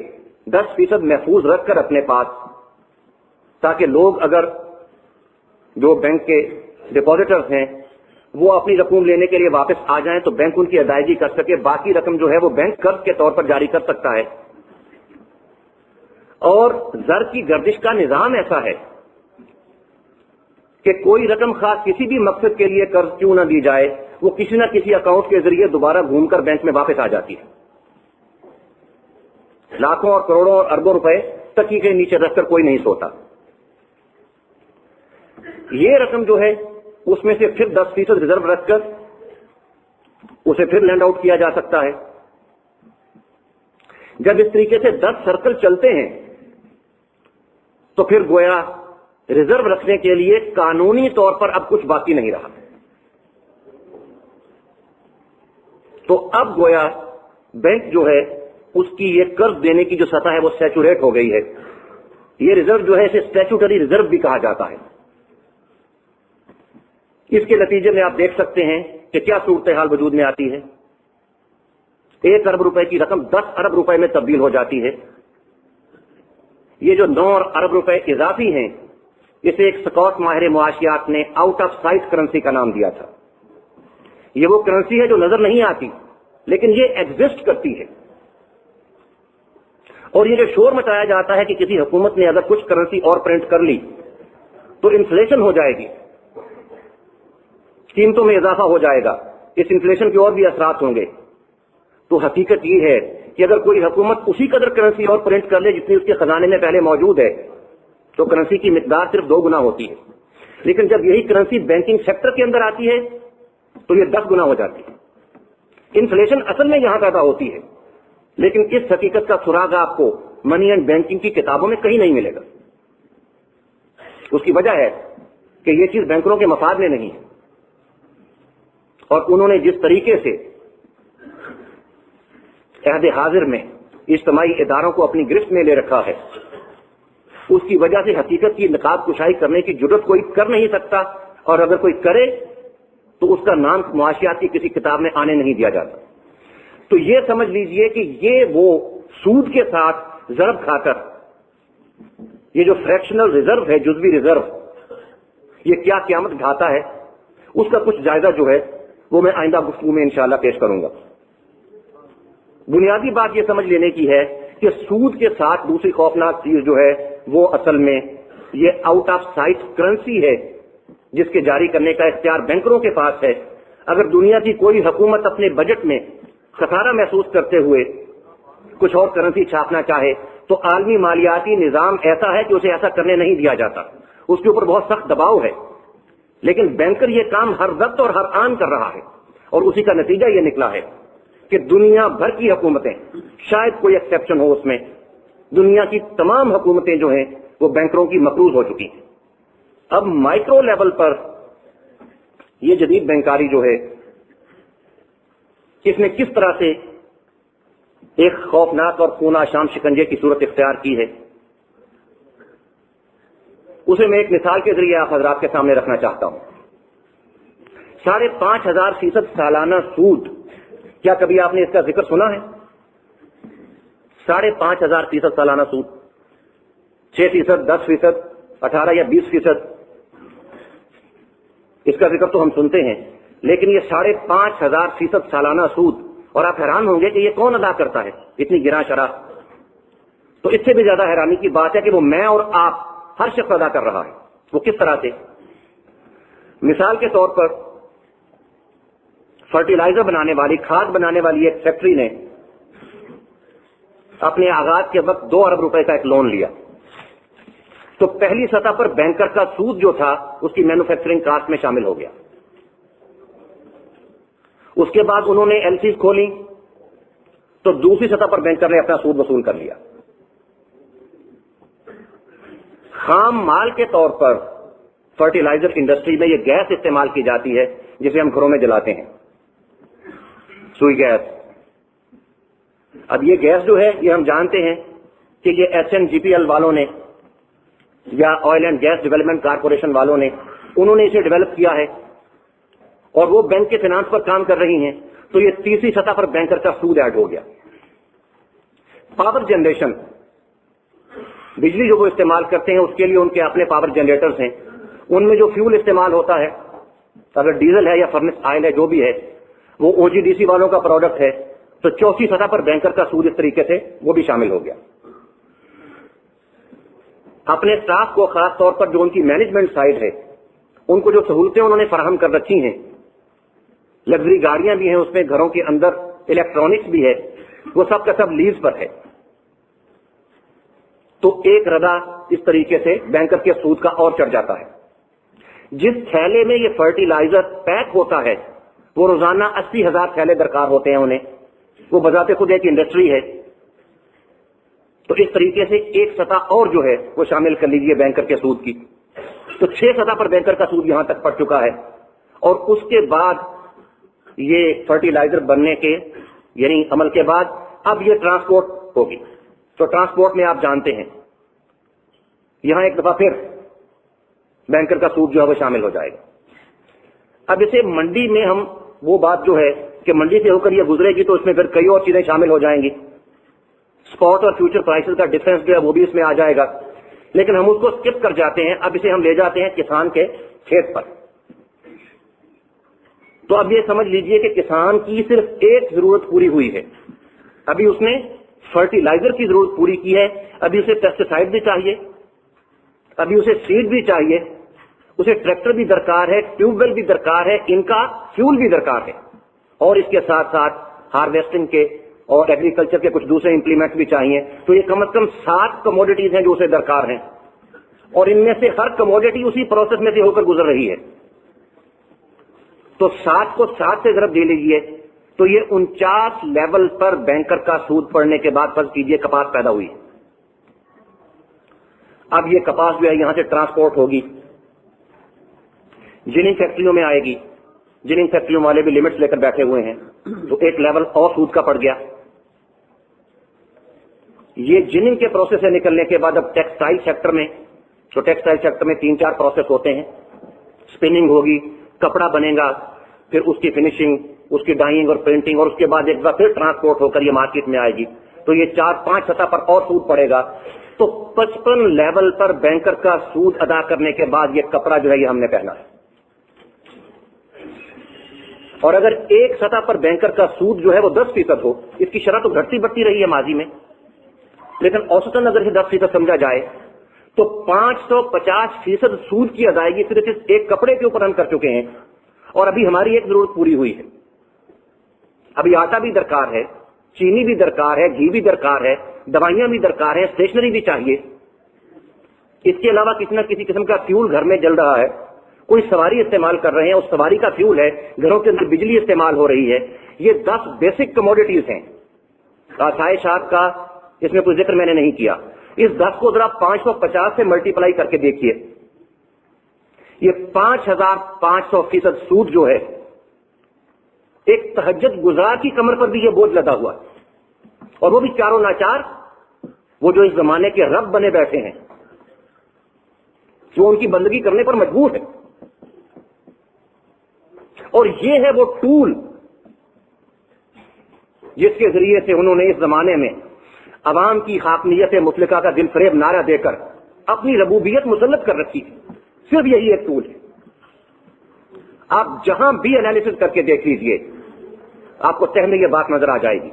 10% محفوظ رکھ کر اپنے پاس، تاکہ لوگ اگر جو بینک کے ڈپازیٹرز ہیں وہ اپنی رقم لینے کے لیے واپس آ جائیں تو بینک ان کی ادائیگی کر سکے، باقی رقم جو ہے وہ بینک قرض کے طور پر جاری کر سکتا ہے۔ اور زر کی گردش کا نظام ایسا ہے کہ کوئی رقم خاص کسی بھی مقصد کے لیے قرض کیوں نہ دی جائے، وہ کسی نہ کسی اکاؤنٹ کے ذریعے دوبارہ گھوم کر بینک میں واپس آ جاتی ہے۔ لاکھوں اور کروڑوں اور اربوں روپے تکی کے نیچے رکھ کر کوئی نہیں سوتا۔ یہ رقم جو ہے اس میں سے پھر 10% ریزرو رکھ کر اسے پھر لینڈ آؤٹ کیا جا سکتا ہے۔ جب اس طریقے سے 10 سرکل چلتے ہیں تو پھر گویا ریزرو رکھنے کے لیے قانونی طور پر اب کچھ باقی نہیں رہا، تو اب گویا بینک جو ہے اس کی یہ قرض دینے کی جو سطح ہے وہ سیچوریٹ ہو گئی ہے۔ یہ ریزرو جو ہے اسے اسٹیچوٹری ریزرو بھی کہا جاتا ہے۔ اس کے نتیجے میں آپ دیکھ سکتے ہیں کہ کیا صورتحال وجود میں آتی ہے۔ 1 ارب روپے کی رقم 10 ارب روپے میں تبدیل ہو جاتی ہے۔ یہ جو 9 ارب روپے اضافی ہیں، اسے ایک سکاٹ ماہر معاشیات نے آؤٹ آف سائٹ کرنسی کا نام دیا تھا۔ یہ وہ کرنسی ہے جو نظر نہیں آتی لیکن یہ ایگزسٹ کرتی ہے، اور یہ جو شور مچایا جاتا ہے کہ کسی حکومت نے اگر کچھ کرنسی اور پرنٹ کر لی تو انفلیشن ہو جائے گی، قیمتوں میں اضافہ ہو جائے گا، اس انفلیشن کے اور بھی اثرات ہوں گے، تو حقیقت یہ ہے کہ اگر کوئی حکومت اسی قدر کرنسی اور پرنٹ کر لے جتنی اس کے خزانے میں پہلے موجود ہے تو کرنسی کی مقدار صرف 2 گنا ہوتی ہے، لیکن جب یہی کرنسی بینکنگ سیکٹر کے اندر آتی ہے تو یہ 10 گنا ہو جاتی ہے۔ انفلیشن اصل میں یہاں پیدا ہوتی ہے، لیکن اس حقیقت کا سراغ آپ کو منی اینڈ بینکنگ کی کتابوں میں کہیں نہیں ملے گا۔ اس کی وجہ ہے کہ یہ چیز بینکروں کے مفاد میں نہیں ہے، اور انہوں نے جس طریقے سے عہد حاضر میں اجتماعی اداروں کو اپنی گرفت میں لے رکھا ہے، اس کی وجہ سے حقیقت کی نقاب کشائی کرنے کی جرت کوئی کر نہیں سکتا، اور اگر کوئی کرے تو اس کا نام معاشیات کی کسی کتاب میں آنے نہیں دیا جاتا۔ تو یہ سمجھ لیجئے کہ یہ وہ سود کے ساتھ ضرب کھا کر یہ جو فریکشنل ریزرو ہے، جزوی ریزرو، یہ کیا قیامت ڈھاتا ہے، اس کا کچھ جائزہ جو ہے وہ میں آئندہ گفتگو میں انشاءاللہ پیش کروں گا۔ بنیادی بات یہ سمجھ لینے کی ہے کہ سود کے ساتھ دوسری خوفناک چیز جو ہے وہ اصل میں یہ آؤٹ آف سائٹ کرنسی ہے، جس کے جاری کرنے کا اختیار بینکروں کے پاس ہے۔ اگر دنیا کی کوئی حکومت اپنے بجٹ میں خسارہ محسوس کرتے ہوئے کچھ اور کرنسی چھاپنا چاہے تو عالمی مالیاتی نظام ایسا ہے کہ اسے ایسا کرنے نہیں دیا جاتا، اس کے اوپر بہت سخت دباؤ ہے، لیکن بینکر یہ کام ہر وقت اور ہر آن کر رہا ہے، اور اسی کا نتیجہ یہ نکلا ہے کہ دنیا بھر کی حکومتیں، شاید کوئی ایکسیپشن ہو اس میں، دنیا کی تمام حکومتیں جو ہیں وہ بینکروں کی مقروض ہو چکی ہیں۔ اب مائکرو لیول پر یہ جدید بینکاری جو ہے اس نے کس طرح سے ایک خوفناک اور خون آشام شکنجے کی صورت اختیار کی ہے، اسے میں ایک مثال کے ذریعے آپ حضرات کے سامنے رکھنا چاہتا ہوں۔ 5,500% سالانہ سود، کیا کبھی آپ نے اس کا ذکر سنا ہے؟ 5,500% سالانہ سود، 6%، 10%، 18 یا 20%، اس کا ذکر تو ہم سنتے ہیں، لیکن یہ 5,500% سالانہ سود، اور آپ حیران ہوں گے کہ یہ کون ادا کرتا ہے اتنی گراں شرح؟ تو اس سے بھی زیادہ حیرانی کی بات ہے کہ وہ میں اور آپ ہر شخص ادا کر رہا ہے۔ وہ کس طرح سے؟ مثال کے طور پر فرٹیلائزر بنانے والی، کھاد بنانے والی ایک فیکٹری نے اپنے آغاز کے وقت 2 ارب روپے کا ایک لون لیا، تو پہلی سطح پر بینکر کا سود جو تھا اس کی مینوفیکچرنگ کاسٹ میں شامل ہو گیا۔ اس کے بعد انہوں نے ایل سی کھولی تو دوسری سطح پر بینکر نے اپنا سود وصول کر لیا۔ خام مال کے طور پر فرٹیلائزر انڈسٹری میں یہ گیس استعمال کی جاتی ہے جسے ہم گھروں میں جلاتے ہیں، سوئی گیس۔ اب یہ گیس جو ہے یہ ہم جانتے ہیں کہ یہ SNGPL والوں نے یا oil and gas development corporation والوں نے، انہوں نے اسے ڈیولپ کیا ہے اور وہ بینک کے فائنانس پر کام کر رہی ہیں، تو یہ تیسری سطح پر بینکر کا سود ایڈ ہو گیا۔ پاور جنریشن، بجلی جو وہ استعمال کرتے ہیں اس کے لیے ان کے اپنے پاور جنریٹرز ہیں، ان میں جو فیول استعمال ہوتا ہے، اگر ڈیزل ہے یا فرنس آئل ہے جو بھی ہے، وہ OGDC والوں کا پروڈکٹ ہے، تو چوتھی سطح پر بینکر کا سود اس طریقے سے وہ بھی شامل ہو گیا۔ اپنے اسٹاف کو، خاص طور پر جو ان کی مینجمنٹ سائڈ ہے، ان کو جو سہولتیں انہوں نے فراہم کر رکھی ہیں، لگژری گاڑیاں بھی ہیں اس میں، گھروں کے اندر الیکٹرانکس بھی ہے، وہ سب کا سب لیز پر ہے، تو ایک ردا اس طریقے سے بینکر کے سود کا اور چڑھ جاتا ہے۔ جس تھیلے میں یہ فرٹیلائزر پیک ہوتا ہے وہ روزانہ 80,000 تھیلے درکار ہوتے ہیں انہیں، وہ بذات خود ایک انڈسٹری ہے، تو اس طریقے سے ایک سطح اور جو ہے وہ شامل کر لیجیے بینکر کے سود کی، تو 6 سطح پر بینکر کا سود یہاں تک پڑ چکا ہے۔ اور اس کے بعد یہ فرٹیلائزر بننے کے یعنی عمل کے بعد اب یہ ٹرانسپورٹ ہوگی، تو ٹرانسپورٹ میں آپ جانتے ہیں یہاں ایک دفعہ پھر بینکر کا سود جو ہے وہ شامل ہو جائے گا۔ اب اسے منڈی میں ہم وہ بات جو ہے کہ منڈی سے ہو کر یہ گزرے گی تو اس میں پھر کئی اور چیزیں شامل ہو جائیں گی، اسپاٹ اور فیوچر پرائسز کا ڈفرنس جو ہے وہ بھی اس میں آ جائے گا، لیکن ہم اس کو اسکپ کر جاتے ہیں۔ اب اسے ہم لے جاتے ہیں کسان کے کھیت پر۔ تو اب یہ سمجھ لیجئے کہ کسان کی صرف ایک ضرورت پوری ہوئی ہے، ابھی اس نے فرٹیلائزر کی ضرورت پوری کی ہے، ابھی اسے پیسٹیسائڈ بھی چاہیے، ابھی اسے سیڈ بھی چاہیے، اسے ٹریکٹر بھی درکار ہے، ٹیوب ویل بھی درکار ہے، ان کا فیول بھی درکار ہے، اور اس کے ساتھ ساتھ ہارویسٹنگ کے اور ایگریکلچر کے کچھ دوسرے امپلیمنٹ بھی چاہیے۔ تو یہ کم از کم 7 کموڈیٹیز ہیں جو اسے درکار ہیں، اور ان میں سے ہر کموڈیٹی اسی پروسیس میں سے ہو کر گزر رہی ہے۔ تو 7 کو 7 سے ضرب دے لیجئے تو یہ 49 لیول پر بینکر کا سود پڑنے کے بعد فرض کیجئے کپاس پیدا ہوئی۔ اب یہ کپاس جو ہے یہاں سے ٹرانسپورٹ ہوگی، جننگ فیکٹریوں میں آئے گی، جننگ فیکٹریوں والے بھی لمٹس لے کر بیٹھے ہوئے ہیں، تو ایک لیول اور سود کا پڑ گیا۔ یہ جننگ کے پروسیس سے نکلنے کے بعد اب ٹیکسٹائل سیکٹر میں، تو ٹیکسٹائل سیکٹر میں 3-4 پروسیس ہوتے ہیں، اسپننگ ہوگی، کپڑا بنے گا، پھر اس کی فنیشنگ، اس کی ڈائنگ اور پرنٹنگ، اور اس کے بعد ایک بار پھر ٹرانسپورٹ ہو کر یہ مارکیٹ میں آئے گی، تو یہ 4-5 سطح پر اور سود پڑے گا۔ تو 55 لیول پر بینکر کا سود ادا کرنے کے بعد یہ کپڑا جو ہے یہ ہم نے پہنا ہے. اور اگر ایک سطح پر بینکر کا سود جو ہے وہ 10% ہو, اس کی شرح تو گھٹتی بڑھتی رہی ہے ماضی میں, لیکن اوسطاً اگر اسے 10% سمجھا جائے تو 550% سود کی ادائیگی صرف ایک کپڑے کے اوپر ہم کر چکے ہیں. اور ابھی ہماری ایک ضرورت پوری ہوئی ہے. ابھی آٹا بھی درکار ہے, چینی بھی درکار ہے, گھی بھی درکار ہے, دوائیاں بھی درکار ہے, اسٹیشنری بھی چاہیے. اس کے علاوہ کسی نہ کسی قسم کا فیول گھر میں جل رہا ہے, کوئی سواری استعمال کر رہے ہیں, اس سواری کا فیول ہے, گھروں کے اندر بجلی استعمال ہو رہی ہے. یہ 10 بیسک کموڈیٹیز ہیں. آسائشات کا اس میں کوئی ذکر میں نے نہیں کیا. اس 10 کو ذرا 550 سے ملٹی پلائی کر کے دیکھیے. یہ 5500% سود جو ہے ایک تہجد گزار کی کمر پر بھی یہ بوجھ لدا ہوا ہے, اور وہ بھی چاروں ناچار, وہ جو اس زمانے کے رب بنے بیٹھے ہیں, جو ان کی بندگی کرنے پر مجبور ہے. اور یہ ہے وہ ٹول جس کے ذریعے سے انہوں نے اس زمانے میں عوام کی حاکمیت مطلقہ کا دل فریب نعرہ دے کر اپنی ربوبیت مسلط کر رکھی ہے. صرف یہی ایک ٹول ہے. آپ جہاں بھی انالیسس کر کے دیکھ لیجئے, آپ کو تہ میں یہ بات نظر آ جائے گی.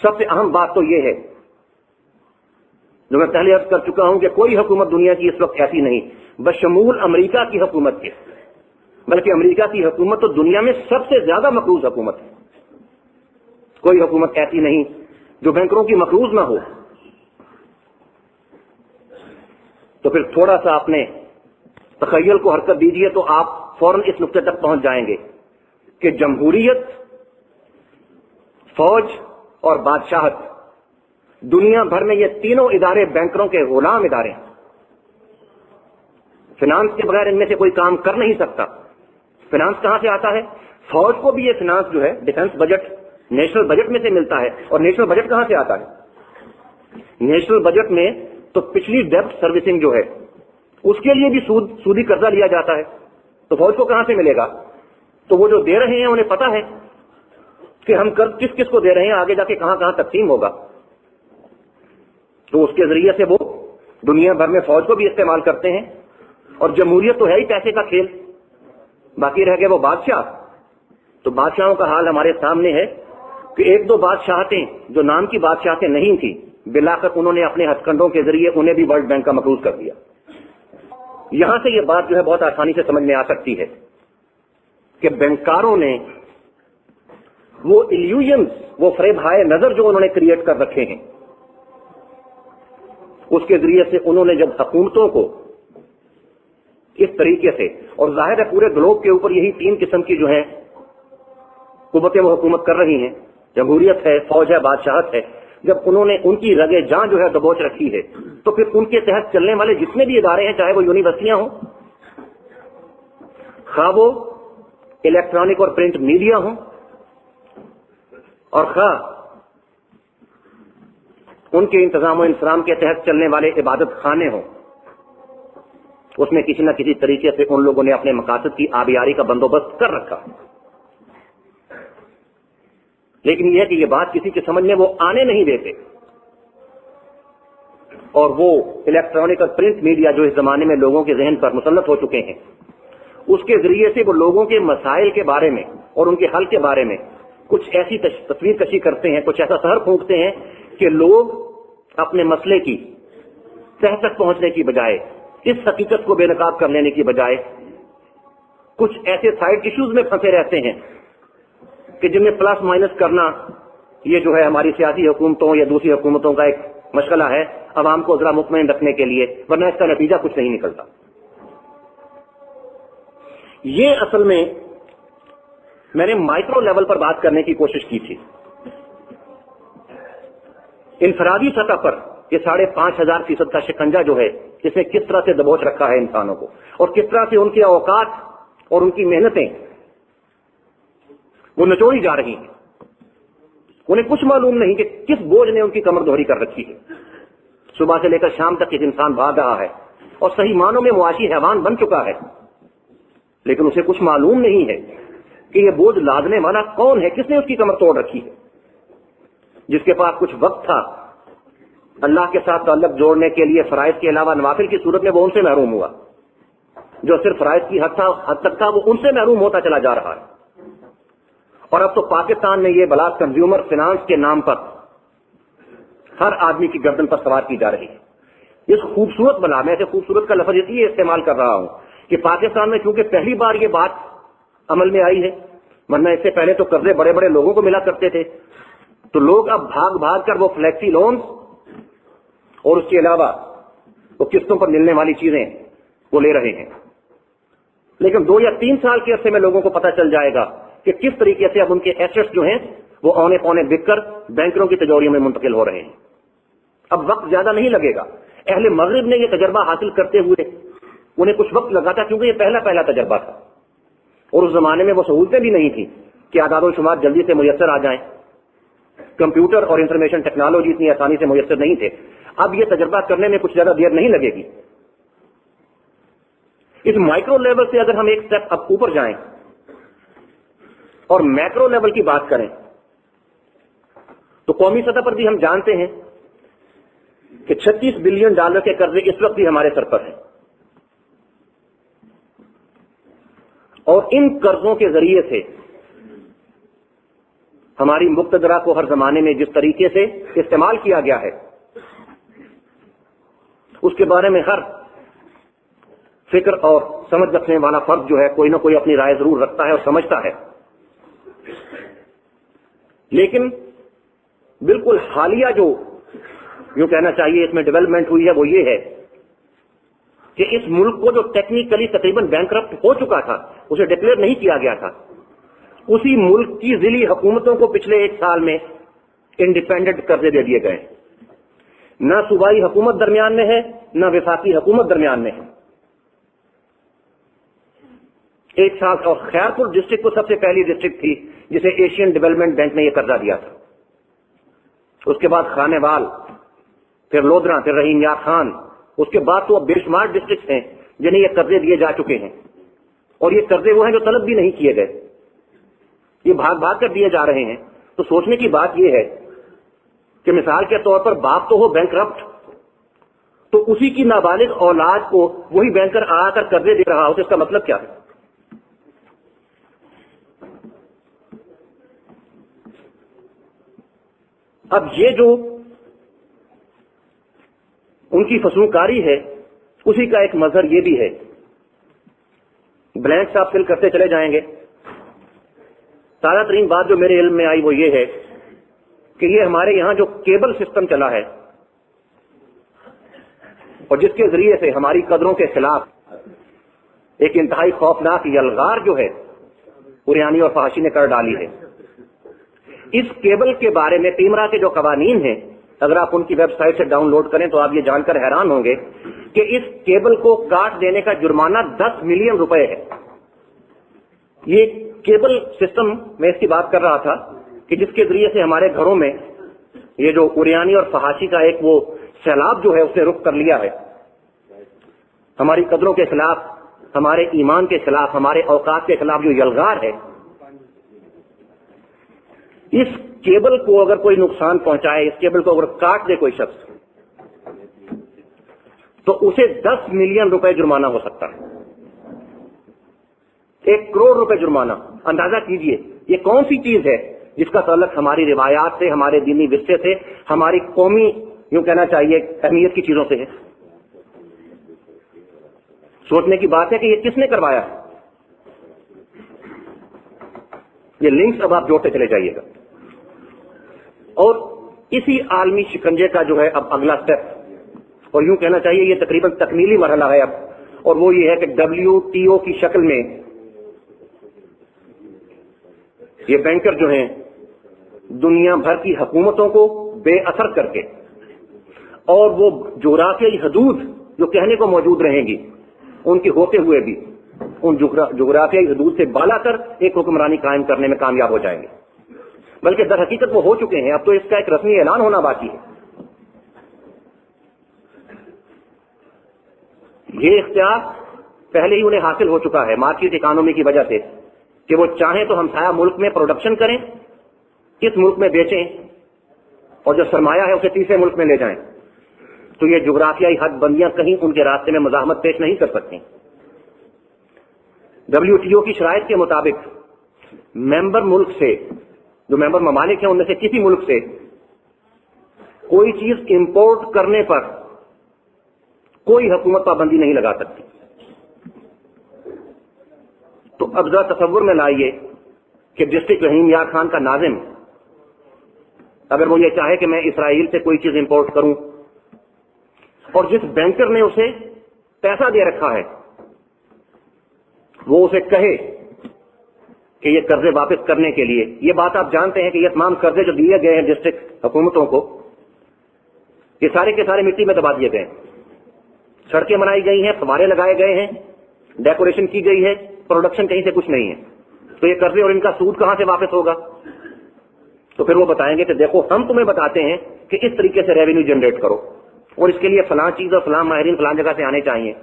سب سے اہم بات تو یہ ہے جو میں پہلے عرض کر چکا ہوں کہ کوئی حکومت دنیا کی اس وقت ایسی نہیں بشمول امریکہ کی حکومت کے, بلکہ امریکہ کی حکومت تو دنیا میں سب سے زیادہ مقروض حکومت ہے. کوئی حکومت ایسی نہیں جو بینکروں کی مقروض نہ ہو. تو پھر تھوڑا سا اپنے تخیل کو حرکت دیجئے تو آپ فوراً اس نقطے تک پہنچ جائیں گے کہ جمہوریت, فوج اور بادشاہت, دنیا بھر میں یہ تینوں ادارے بینکروں کے غلام ادارے ہیں. فنانس کے بغیر ان میں سے کوئی کام کر نہیں سکتا. فنانس کہاں سے آتا ہے؟ فوج کو بھی یہ فنانس جو ہے ڈیفنس بجٹ نیشنل بجٹ میں سے ملتا ہے. اور نیشنل بجٹ کہاں سے آتا ہے؟ نیشنل بجٹ میں تو پچھلی ڈیبٹ سروسنگ جو ہے اس کے لیے بھی سودی قرضہ لیا جاتا ہے. تو فوج کو کہاں سے ملے گا؟ تو وہ جو دے رہے ہیں انہیں پتا ہے کہ ہم قرض کس کس کو دے رہے ہیں, آگے جا کے کہاں کہاں تقسیم ہوگا. تو اس کے ذریعے سے وہ دنیا بھر میں فوج کو بھی استعمال کرتے ہیں. اور جمہوریت تو ہے ہی پیسے کا کھیل. باقی رہ گئے وہ بادشاہ. تو بادشاہوں کا حال ہمارے سامنے ہے کہ ایک دو بادشاہتیں جو نام کی بادشاہتیں نہیں تھیں, بلاخر انہوں نے اپنے ہتھ کنڈوں کے ذریعے انہیں بھی ورلڈ بینک کا مقروض کر دیا. یہاں سے یہ بات جو ہے بہت آسانی سے سمجھ میں آ سکتی ہے کہ بینکاروں نے وہ ایلیوژنز, وہ فریب ہائے نظر جو انہوں نے کریٹ کر رکھے ہیں, اس کے ذریعے سے انہوں نے جب حکومتوں کو اس طریقے سے, اور ظاہر ہے پورے گلوب کے اوپر یہی 3 قسم کی جو ہیں قوتیں وہ حکومت کر رہی ہیں, جمہوریت ہے, فوج ہے, بادشاہت ہے, جب انہوں نے ان کی رگے جاں جو ہے دبوچ رکھی ہے تو پھر ان کے تحت چلنے والے جتنے بھی ادارے ہیں, چاہے وہ یونیورسٹیاں ہوں, خواہ وہ الیکٹرانک اور پرنٹ میڈیا ہوں, اور خواہ ان کے انتظام و انصرام کے تحت چلنے والے عبادت خانے ہوں, اس میں کسی نہ کسی طریقے سے ان لوگوں نے اپنے مقاصد کی آبیاری کا بندوبست کر رکھا. لیکن یہ ہے کہ یہ بات کسی کے سمجھ میں وہ آنے نہیں دیتے, اور وہ الیکٹرانک اور پرنٹ میڈیا جو اس زمانے میں لوگوں کے ذہن پر مسلط ہو چکے ہیں, اس کے ذریعے سے وہ لوگوں کے مسائل کے بارے میں اور ان کے حل کے بارے میں کچھ ایسی تصویر کشی کرتے ہیں, کچھ ایسا سحر پھونکتے ہیں کہ لوگ اپنے مسئلے کی تہ تک پہنچنے کی بجائے, اس حقیقت کو بے نقاب کر لینے کی بجائے, کچھ ایسے سائڈ ایشوز میں پھنسے رہتے ہیں کہ جن میں پلس مائنس کرنا یہ جو ہے ہماری سیاسی حکومتوں یا دوسری حکومتوں کا ایک مشغلہ ہے عوام کو ذرا مطمئن رکھنے کے لیے, ورنہ اس کا نتیجہ کچھ نہیں نکلتا. یہ اصل میں نے مائکرو لیول پر بات کرنے کی کوشش کی تھی. انفرادی سطح پر یہ 5,500% کا شکنجہ جو ہے اس نے کس طرح سے دبوچ رکھا ہے انسانوں کو, اور کس طرح سے ان کے اوقات اور ان کی محنتیں وہ نچوڑی جا رہی ہیں. انہیں کچھ معلوم نہیں کہ کس بوجھ نے ان کی کمر دوہری کر رکھی ہے. صبح سے لے کر شام تک ایک انسان بھاگ رہا ہے اور صحیح معنوں میں معاشی حیوان بن چکا ہے, لیکن اسے کچھ معلوم نہیں ہے کہ یہ بوجھ لادنے والا کون ہے, کس نے اس کی کمر توڑ رکھی ہے. جس کے پاس کچھ وقت تھا اللہ کے ساتھ تعلق جوڑنے کے لیے فرائض کے علاوہ نوافل کی صورت میں وہ ان سے محروم ہوا. جو صرف فرائض کی حد تک تھا وہ ان سے محروم ہوتا چلا جا رہا ہے. اور اب تو پاکستان میں یہ بلا کنزیومر فنانس کے نام پر ہر آدمی کی گردن پر سوار کی جا رہی ہے. اس خوبصورت بلا، میں ایسے خوبصورت کا لفظ اس لیے استعمال کر رہا ہوں کہ پاکستان میں چونکہ پہلی بار یہ بات عمل میں آئی ہے، ورنہ اس سے پہلے تو قرضے بڑے بڑے لوگوں کو ملا کرتے تھے، تو لوگ اب بھاگ بھاگ کر وہ فلیکسی لونز اور اس کے علاوہ وہ قسطوں پر ملنے والی چیزیں وہ لے رہے ہیں. لیکن 2 یا 3 سال کے عرصے میں لوگوں کو پتہ چل جائے گا کہ کس طریقے سے اب ان کے ایسٹس جو ہیں وہ اونے پونے بک کر بینکروں کی تجوریوں میں منتقل ہو رہے ہیں. اب وقت زیادہ نہیں لگے گا. اہل مغرب نے یہ تجربہ حاصل کرتے ہوئے انہیں کچھ وقت لگا تھا، کیونکہ یہ پہلا تجربہ تھا، اور اس زمانے میں وہ سہولتیں بھی نہیں تھیں کہ اعداد و شمار جلدی سے میسر آ جائیں. کمپیوٹر اور انفارمیشن ٹیکنالوجی اتنی آسانی سے میسر نہیں تھے. اب یہ تجربہ کرنے میں کچھ زیادہ دیر نہیں لگے گی. اس مائکرو لیول سے اگر ہم ایک سٹیپ اب اوپر جائیں اور میکرو لیول کی بات کریں تو قومی سطح پر بھی ہم جانتے ہیں کہ $36 بلین کے قرضے اس وقت بھی ہمارے سر پر ہیں، اور ان قرضوں کے ذریعے سے ہماری مقتدرہ کو ہر زمانے میں جس طریقے سے استعمال کیا گیا ہے اس کے بارے میں ہر فکر اور سمجھ رکھنے والا فرد جو ہے کوئی نہ کوئی اپنی رائے ضرور رکھتا ہے اور سمجھتا ہے. لیکن بالکل حالیہ جو یوں کہنا چاہیے اس میں ڈیولپمنٹ ہوئی ہے وہ یہ ہے کہ اس ملک کو جو ٹیکنیکلی تقریباً بینکرپٹ ہو چکا تھا اسے ڈکلیئر نہیں کیا گیا تھا، اسی ملک کی ضلعی حکومتوں کو پچھلے 1 سال میں انڈیپینڈنٹ قرضے دے دیے گئے. نہ صوبائی حکومت درمیان میں ہے نہ وفاقی حکومت درمیان میں ہے. 1 سال اور خیرپور ڈسٹرکٹ کو سب سے پہلی ڈسٹرکٹ تھی جسے ایشین ڈیولپمنٹ بینک نے یہ قرضہ دیا تھا. اس کے بعد خانے وال، پھر لودھرا، پھر رحیم یار خان، اس کے بعد تو اب بے شمار ڈسٹرکٹ ہیں جنہیں یہ قرضے دیے جا چکے ہیں. اور یہ قرضے وہ ہیں جو طلب بھی نہیں کیے گئے، یہ بھاگ بھاگ کر دیے جا رہے ہیں. تو سوچنے کی بات یہ ہے کہ مثال کے طور پر باپ تو ہو بینکرپٹ، تو اسی کی نابالغ اولاد کو وہی بینکر آ کر قرضے دے رہا ہو تو اس کا مطلب کیا ہے؟ اب یہ جو ان کی فسوکاری ہے اسی کا ایک مظہر یہ بھی ہے. بلینکس آپ فل کرتے چلے جائیں گے. تازہ ترین بات جو میرے علم میں آئی وہ یہ ہے کہ یہ ہمارے یہاں جو کیبل سسٹم چلا ہے اور جس کے ذریعے سے ہماری قدروں کے خلاف ایک انتہائی خوفناک یلغار جو ہے اریانی اور فحاشی نے کر ڈالی ہے، اس کیبل کے بارے میں پیمرا کے جو قوانین ہیں اگر آپ ان کی ویب سائٹ سے ڈاؤن لوڈ کریں تو آپ یہ جان کر حیران ہوں گے کہ اس کیبل کو کاٹ دینے کا جرمانہ $10 ملین ہے. یہ کیبل سسٹم میں اس کی بات کر رہا تھا کہ جس کے ذریعے سے ہمارے گھروں میں یہ جو اریانی اور فحاشی کا ایک وہ سیلاب جو ہے اسے رخ کر لیا ہے. ہماری قدروں کے خلاف، ہمارے ایمان کے خلاف، ہمارے اوقات کے خلاف جو یلغار ہے، اس کیبل کو اگر کوئی نقصان پہنچائے، اس کیبل کو اگر کاٹ دے کوئی شخص تو اسے $10 ملین جرمانہ ہو سکتا ہے. 1 کروڑ جرمانہ. اندازہ کیجئے یہ کون سی چیز ہے جس کا تعلق ہماری روایات سے، ہمارے دینی ورثے سے، ہماری قومی یوں کہنا چاہیے اہمیت کی چیزوں سے ہے. سوچنے کی بات ہے کہ یہ کس نے کروایا ہے. یہ لنکس اب آپ جوڑتے چلے جائیے گا. اور اسی عالمی شکنجے کا جو ہے اب اگلا سٹیپ، اور یوں کہنا چاہیے یہ تقریباً تکمیلی مرحلہ ہے اب، اور وہ یہ ہے کہ WTO کی شکل میں یہ بینکر جو ہیں دنیا بھر کی حکومتوں کو بے اثر کر کے اور وہ جغرافیائی حدود جو کہنے کو موجود رہیں گی ان کی ہوتے ہوئے بھی ان جغرافیائی حدود سے بالا کر ایک حکمرانی قائم کرنے میں کامیاب ہو جائیں گے. بلکہ در حقیقت وہ ہو چکے ہیں. اب تو اس کا ایک رسمی اعلان ہونا باقی ہے. یہ اختیار پہلے ہی انہیں حاصل ہو چکا ہے مارکیٹ اکانومی کی وجہ سے کہ وہ چاہیں تو ہمسایہ ملک میں پروڈکشن کریں، اس ملک میں بیچیں، اور جو سرمایہ ہے اسے تیسرے ملک میں لے جائیں. تو یہ جغرافیائی حد بندیاں کہیں ان کے راستے میں مزاحمت پیش نہیں کر سکتی۔ WTO کی شرائط کے مطابق ممبر ملک سے، جو ممبر ممالک ہیں ان میں سے کسی ملک سے کوئی چیز امپورٹ کرنے پر کوئی حکومت پابندی نہیں لگا سکتی۔ تو اب ذرا تصور میں لائیے کہ ڈسٹرکٹ رحیم یار خان کا ناظم اگر وہ یہ چاہے کہ میں اسرائیل سے کوئی چیز امپورٹ کروں، اور جس بینکر نے اسے پیسہ دے رکھا ہے وہ اسے کہے کہ یہ قرضے واپس کرنے کے لیے، یہ بات آپ جانتے ہیں کہ یہ تمام قرضے جو دیے گئے ہیں ڈسٹرکٹ حکومتوں کو، یہ سارے کے سارے مٹی میں دبا دیے گئے ہیں، سڑکیں بنائی گئی ہیں، فوارے لگائے گئے ہیں، ڈیکوریشن کی گئی ہے، پروڈکشن کہیں سے کچھ نہیں ہے، تو یہ قرضے اور ان کا سود کہاں سے واپس ہوگا؟ تو پھر وہ بتائیں گے کہ دیکھو ہم تمہیں بتاتے ہیں کہ اس طریقے سے ریونیو جنریٹ کرو، اور اس کے لیے فلاں چیز اور فلاں ماہرین فلاں جگہ سے آنے چاہیے۔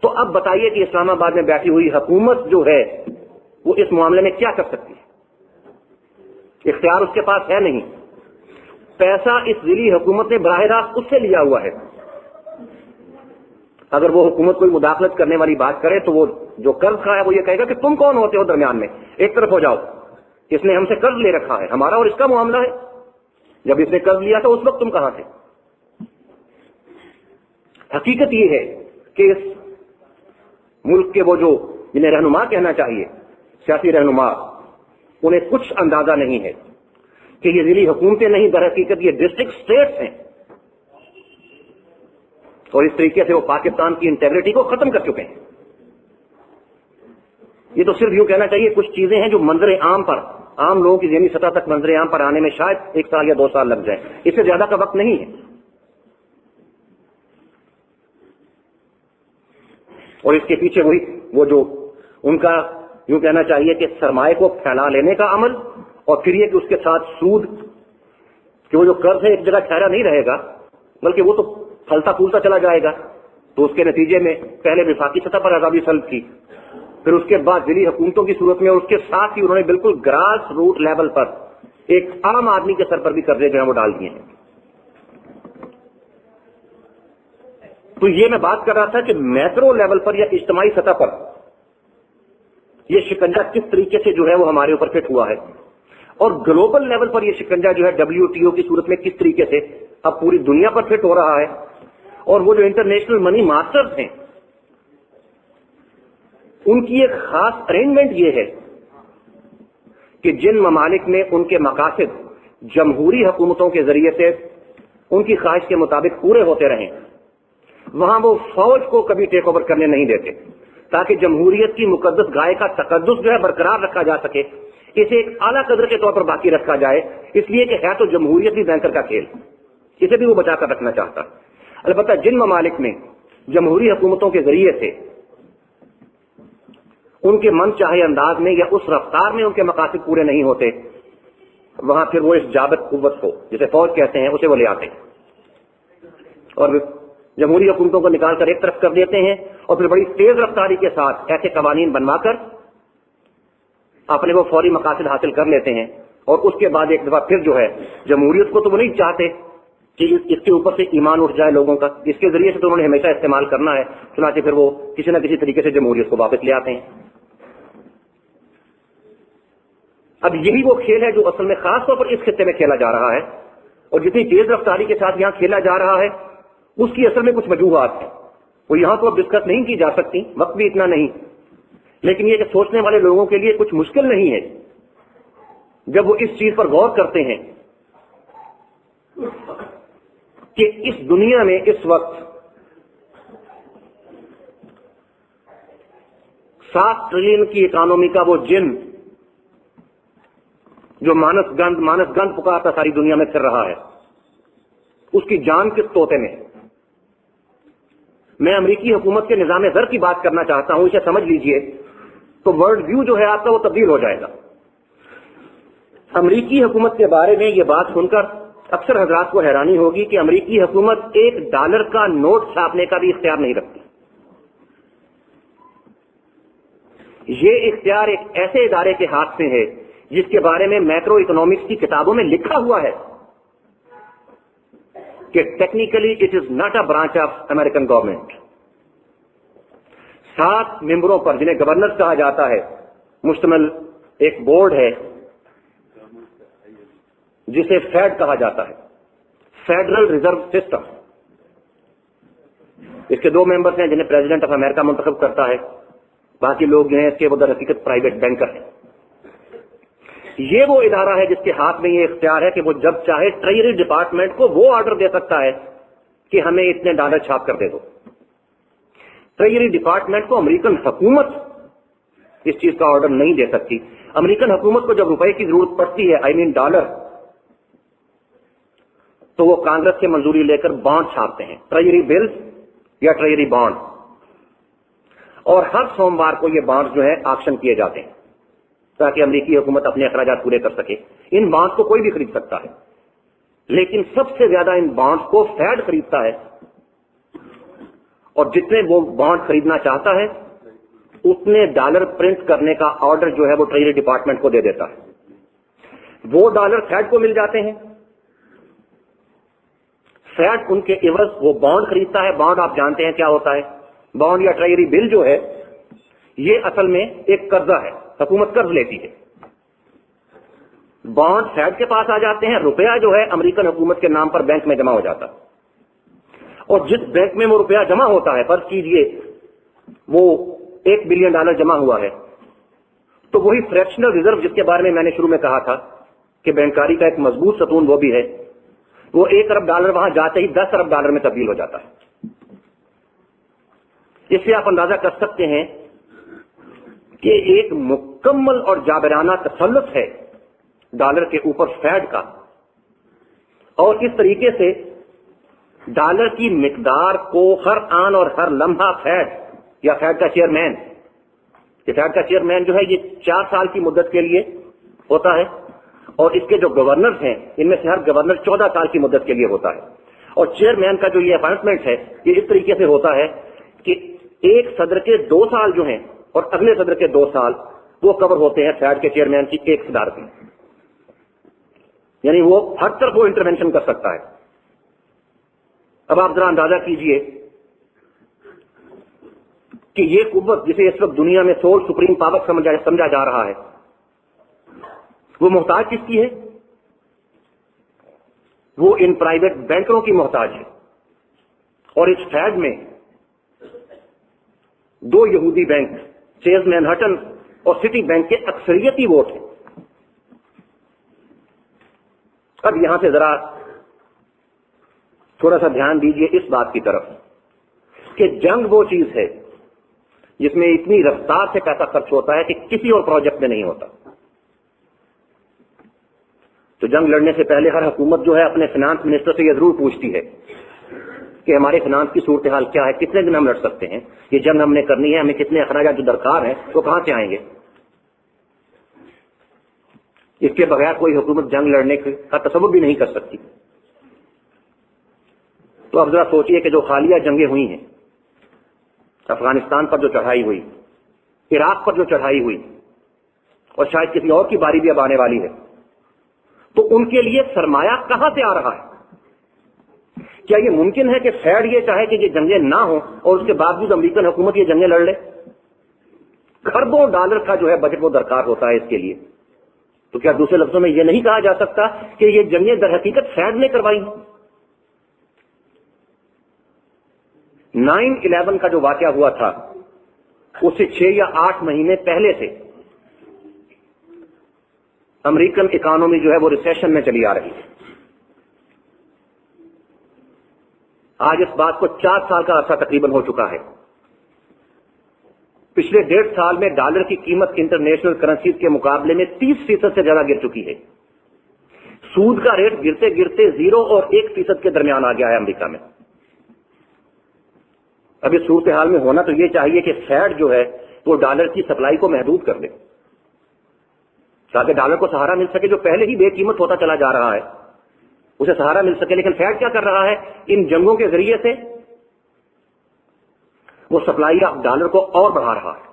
تو اب بتائیے کہ اسلام آباد میں بیٹھی ہوئی حکومت جو ہے وہ اس معاملے میں کیا کر سکتی ہے؟ اختیار اس کے پاس ہے نہیں، پیسہ اس ذیلی حکومت نے براہ راست اس سے لیا ہوا ہے۔ اگر وہ حکومت کوئی مداخلت کرنے والی بات کرے تو وہ جو قرض خواہ ہے وہ یہ کہے گا کہ تم کون ہوتے ہو درمیان میں، ایک طرف ہو جاؤ، اس نے ہم سے قرض لے رکھا ہے، ہمارا اور اس کا معاملہ ہے، جب اس نے قرض لیا تھا اس وقت تم کہاں تھے؟ حقیقت یہ ہے کہ اس ملک کے وہ جو جنہیں رہنما کہنا چاہیے، سیاسی رہنما، انہیں کچھ اندازہ نہیں ہے کہ یہ ذیلی حکومتیں نہیں، در حقیقت یہ ڈسٹرکٹ اسٹیٹس ہیں، اور اس طریقے سے وہ پاکستان کی انٹیگریٹی کو ختم کر چکے ہیں۔ یہ تو صرف یوں کہنا چاہیے کچھ چیزیں ہیں جو منظر عام پر، عام لوگوں کی ذہنی سطح تک منظر عام پر آنے میں شاید 1 سال یا 2 سال لگ جائے، اس سے زیادہ کا وقت نہیں ہے۔ اور اس کے پیچھے وہی وہ جو ان کا یوں کہنا چاہیے کہ سرمایہ کو پھیلا لینے کا عمل، اور پھر یہ کہ اس کے ساتھ سود، کہ وہ جو قرض ہے ایک جگہ ٹھہرا نہیں رہے گا بلکہ وہ تو پھلتا پھولتا چلا جائے گا، تو اس کے نتیجے میں پہلے وفاقی سطح پر عذابی سلب کی، پھر اس کے بعد ذیلی حکومتوں کی صورت میں، اور اس کے ساتھ ہی انہوں نے بالکل گراس روٹ لیول پر ایک عام آدمی کے سر پر بھی قرضے جو ہیں وہ ڈال دیے ہیں۔ تو یہ میں بات کر رہا تھا کہ میکرو لیول پر یا اجتماعی سطح پر یہ شکنجہ کس طریقے سے جو ہے وہ ہمارے اوپر فٹ ہوا ہے، اور گلوبل لیول پر یہ شکنجہ جو ہے WTO کی صورت میں کس طریقے سے اب پوری دنیا پر فٹ ہو رہا ہے۔ اور وہ جو انٹرنیشنل منی ماسٹرز ہیں ان کی ایک خاص ارینجمنٹ یہ ہے کہ جن ممالک میں ان کے مقاصد جمہوری حکومتوں کے ذریعے سے ان کی خواہش کے مطابق پورے ہوتے رہیں، وہاں وہ فوج کو کبھی ٹیک اوور کرنے نہیں دیتے، تاکہ جمہوریت کی مقدس گائے کا تقدس جو ہے برقرار رکھا جا سکے، اسے ایک اعلیٰ قدر کے طور پر باقی رکھا جائے، اس لیے کہ ہے تو جمہوریت بھی بینکر کا کھیل، اسے بھی وہ بچا کر رکھنا چاہتا۔ البتہ جن ممالک میں جمہوری حکومتوں کے ذریعے سے ان کے من چاہے انداز میں یا اس رفتار میں ان کے مقاصد پورے نہیں ہوتے، وہاں پھر وہ اس جابر قوت کو جسے فوج کہتے ہیں اسے وہ لے آتے ہیں اور جمہوری حکومتوں کو نکال کر ایک طرف کر دیتے ہیں، اور پھر بڑی تیز رفتاری کے ساتھ ایسے قوانین بنوا کر اپنے وہ فوری مقاصد حاصل کر لیتے ہیں، اور اس کے بعد ایک دفعہ پھر جو ہے جمہوریت کو تو وہ نہیں چاہتے کہ اس کے اوپر سے ایمان اٹھ جائے لوگوں کا، اس کے ذریعے سے تو انہوں نے ہمیشہ استعمال کرنا ہے، چنانچہ پھر وہ کسی نہ کسی طریقے سے جمہوریت کو واپس لے آتے ہیں۔ اب یہی وہ کھیل ہے جو اصل میں خاص طور پر اس خطے میں کھیلا جا رہا ہے، اور جتنی تیز رفتاری کے ساتھ یہاں کھیلا جا رہا ہے اس کی اصل میں کچھ وجوہات ہیں، وہ یہاں تو اب ڈسکس نہیں کی جا سکتی، وقت بھی اتنا نہیں، لیکن یہ کہ سوچنے والے لوگوں کے لیے کچھ مشکل نہیں ہے جب وہ اس چیز پر غور کرتے ہیں کہ اس دنیا میں اس وقت 7 ٹریلین کی اکانومی کا وہ جن جو مانس گند پکارتا ساری دنیا میں پھر رہا ہے، اس کی جان کس طوطے میں؟ میں امریکی حکومت کے نظام زر کی بات کرنا چاہتا ہوں، اسے سمجھ لیجئے تو ورلڈ ویو جو ہے آپ کا وہ تبدیل ہو جائے گا۔ امریکی حکومت کے بارے میں یہ بات سن کر اکثر حضرات کو حیرانی ہوگی کہ امریکی حکومت $1 کا نوٹ چھاپنے کا بھی اختیار نہیں رکھتی۔ یہ اختیار ایک ایسے ادارے کے ہاتھ میں ہے جس کے بارے میں میکرو اکنامکس کی کتابوں میں لکھا ہوا ہے کہ technically it is not a branch of American government. 7 ممبروں پر جنہیں گورنر کہا جاتا ہے مشتمل ایک بورڈ ہے جسے فیڈ کہا جاتا ہے, فیڈرل ریزرو سسٹم. اس کے 2 ممبرس ہیں جنہیں پریزیڈنٹ آف امریکہ منتخب کرتا ہے, باقی لوگ جو ہیں اس کے وہ در حقیقت پرائیویٹ بینکر ہیں. یہ وہ ادارہ ہے جس کے ہاتھ میں یہ اختیار ہے کہ وہ جب چاہے ٹریجری ڈپارٹمنٹ کو وہ آرڈر دے سکتا ہے کہ ہمیں اتنے ڈالر چھاپ کر دے دو. ٹریجری ڈپارٹمنٹ کو امریکن حکومت اس چیز کا آرڈر نہیں دے سکتی. امریکن حکومت کو جب روپے کی ضرورت پڑتی ہے ڈالر, تو وہ کانگریس سے منظوری لے کر بانڈ چھاپتے ہیں, ٹریجری بلز یا ٹریجری بانڈ, اور ہر سوموار کو یہ بانڈ جو ہے آکشن کیے جاتے ہیں تاکہ امریکی حکومت اپنے اخراجات پورے کر سکے. ان بانڈ کو کوئی بھی خرید سکتا ہے, لیکن سب سے زیادہ ان بانڈ کو فیڈ خریدتا ہے, اور جتنے وہ بانڈ خریدنا چاہتا ہے اتنے ڈالر پرنٹ کرنے کا آرڈر جو ہے وہ ٹریجری ڈپارٹمنٹ کو دے دیتا ہے. وہ ڈالر فیڈ کو مل جاتے ہیں, فیڈ ان کے عوض وہ بانڈ خریدتا ہے. بانڈ آپ جانتے ہیں کیا ہوتا ہے, بانڈ یا ٹریجری بل جو ہے یہ اصل میں ایک قرضہ ہے, حکومت قرض لیتی ہے. بانڈ فیڈ کے پاس آ جاتے ہیں, روپیہ جو ہے امریکن حکومت کے نام پر بینک میں جمع ہو جاتا ہے, اور جس بینک میں وہ روپیہ جمع ہوتا ہے, فرض کیجئے وہ $1 بلین جمع ہوا ہے, تو وہی فریکشنل ریزرو جس کے بارے میں نے شروع میں کہا تھا کہ بینکاری کا ایک مضبوط ستون وہ بھی ہے, وہ $1 ارب وہاں جاتے ہی $10 ارب میں تبدیل ہو جاتا ہے. اس سے آپ اندازہ کر سکتے ہیں کہ ایک مکمل اور جابرانہ تسلط ہے ڈالر کے اوپر فیڈ کا, اور اس طریقے سے ڈالر کی مقدار کو ہر آن اور ہر لمحہ فیڈ یا فیڈ کا چیئرمین, یہ فیڈ کا چیئرمین جو ہے یہ 4 سال کی مدت کے لیے ہوتا ہے, اور اس کے جو گورنرز ہیں ان میں سے ہر گورنر 14 سال کی مدت کے لیے ہوتا ہے. اور چیئرمین کا جو یہ اپائنٹمنٹ ہے یہ اس طریقے سے ہوتا ہے کہ ایک صدر کے 2 سال جو ہیں اور اگلے صدر کے 2 سال وہ کور ہوتے ہیں فیڈ کے چیئرمین کی ایک صدارت میں, یعنی وہ ہر طرف وہ انٹرونشن کر سکتا ہے. اب آپ ذرا اندازہ کیجئے کہ یہ قوت جسے اس وقت دنیا میں سول سپریم پاور سمجھا جا رہا ہے وہ محتاج کس کی ہے؟ وہ ان پرائیویٹ بینکروں کی محتاج ہے. اور اس فیڈ میں 2 یہودی بینک, چیز مینہٹن اور سٹی بینک کے اکثریتی ووٹ ہیں. اب یہاں سے ذرا تھوڑا سا دھیان دیجئے اس بات کی طرف کہ جنگ وہ چیز ہے جس میں اتنی رفتار سے پیسہ خرچ ہوتا ہے کہ کسی اور پروجیکٹ میں نہیں ہوتا. تو جنگ لڑنے سے پہلے ہر حکومت جو ہے اپنے فائنانس منسٹر سے یہ ضرور پوچھتی ہے کہ ہمارے فائنانس کی صورتحال کیا ہے, کتنے دن ہم لڑ سکتے ہیں, یہ جنگ ہم نے کرنی ہے, ہمیں کتنے اخراجات جو درکار ہیں وہ کہاں سے آئیں گے. اس کے بغیر کوئی حکومت جنگ لڑنے کا تصور بھی نہیں کر سکتی. تو اب ذرا سوچئے کہ جو حالیہ جنگیں ہوئی ہیں, افغانستان پر جو چڑھائی ہوئی, عراق پر جو چڑھائی ہوئی, اور شاید کسی اور کی باری بھی اب آنے والی ہے, تو ان کے لیے سرمایہ کہاں سے آ رہا ہے؟ کیا یہ ممکن ہے کہ فیڈ یہ چاہے کہ یہ جنگیں نہ ہوں اور اس کے باوجود امریکن حکومت یہ جنگیں لڑ لے؟ کھربوں ڈالر کا جو ہے بجٹ وہ درکار ہوتا ہے اس کے لیے. تو کیا دوسرے لفظوں میں یہ نہیں کہا جا سکتا کہ یہ جنگیں در حقیقت فیڈ نے کروائی ہیں؟ 9/11 کا جو واقعہ ہوا تھا اس سے 6 یا 8 مہینے پہلے سے امریکن اکانومی جو ہے وہ ریسیشن میں چلی آ رہی ہے. آج اس بات کو 4 سال کا عرصہ تقریباً ہو چکا ہے. پچھلے 1.5 سال میں ڈالر کی قیمت انٹرنیشنل کرنسیز کے مقابلے میں 30% سے زیادہ گر چکی ہے. سود کا ریٹ گرتے گرتے 0 اور 1% کے درمیان آ گیا ہے امریکہ میں. اب اس صورتحال میں ہونا تو یہ چاہیے کہ فیڈ جو ہے وہ ڈالر کی سپلائی کو محدود کر دے تاکہ ڈالر کو سہارا مل سکے, جو پہلے ہی بے قیمت ہوتا چلا جا رہا ہے اسے سہارا مل سکے. لیکن فیڈ کیا کر رہا ہے؟ ان جنگوں کے ذریعے سے وہ سپلائی آف ڈالر کو اور بڑھا رہا ہے,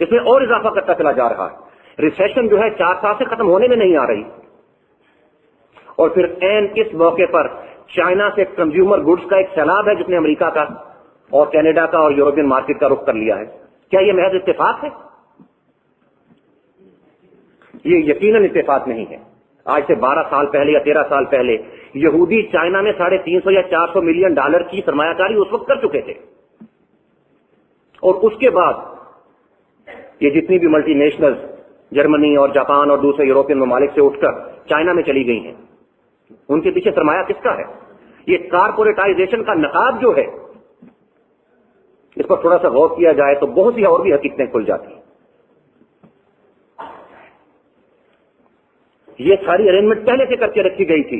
اس میں اور اضافہ کرتا چلا جا رہا ہے. ریسیشن جو ہے 4 سال سے ختم ہونے میں نہیں آ رہی, اور پھر عین اس موقع پر چائنا سے کنزیومر گڈز کا ایک سیلاب ہے جس نے امریکہ کا اور کینیڈا کا اور یورپین مارکیٹ کا رخ کر لیا ہے. کیا یہ محض اتفاق ہے؟ یہ یقیناً اتفاق نہیں ہے. آج سے 12 سال پہلے یا 13 سال پہلے یہودی چائنا میں $350 یا $400 ملین کی سرمایہ کاری اس وقت کر چکے تھے، اور اس کے بعد یہ جتنی بھی ملٹی نیشنل جرمنی اور جاپان اور دوسرے یورپین ممالک سے اٹھ کر چائنا میں چلی گئی ہیں. ان کے پیچھے سرمایہ کس کا ہے؟ یہ کارپوریٹائزیشن کا نقاب جو ہے، اس پر تھوڑا سا غور کیا جائے تو بہت سی اور بھی حقیقتیں کھل جاتی ہیں. یہ ساری ارینجمنٹ پہلے سے کر کے رکھی گئی تھی.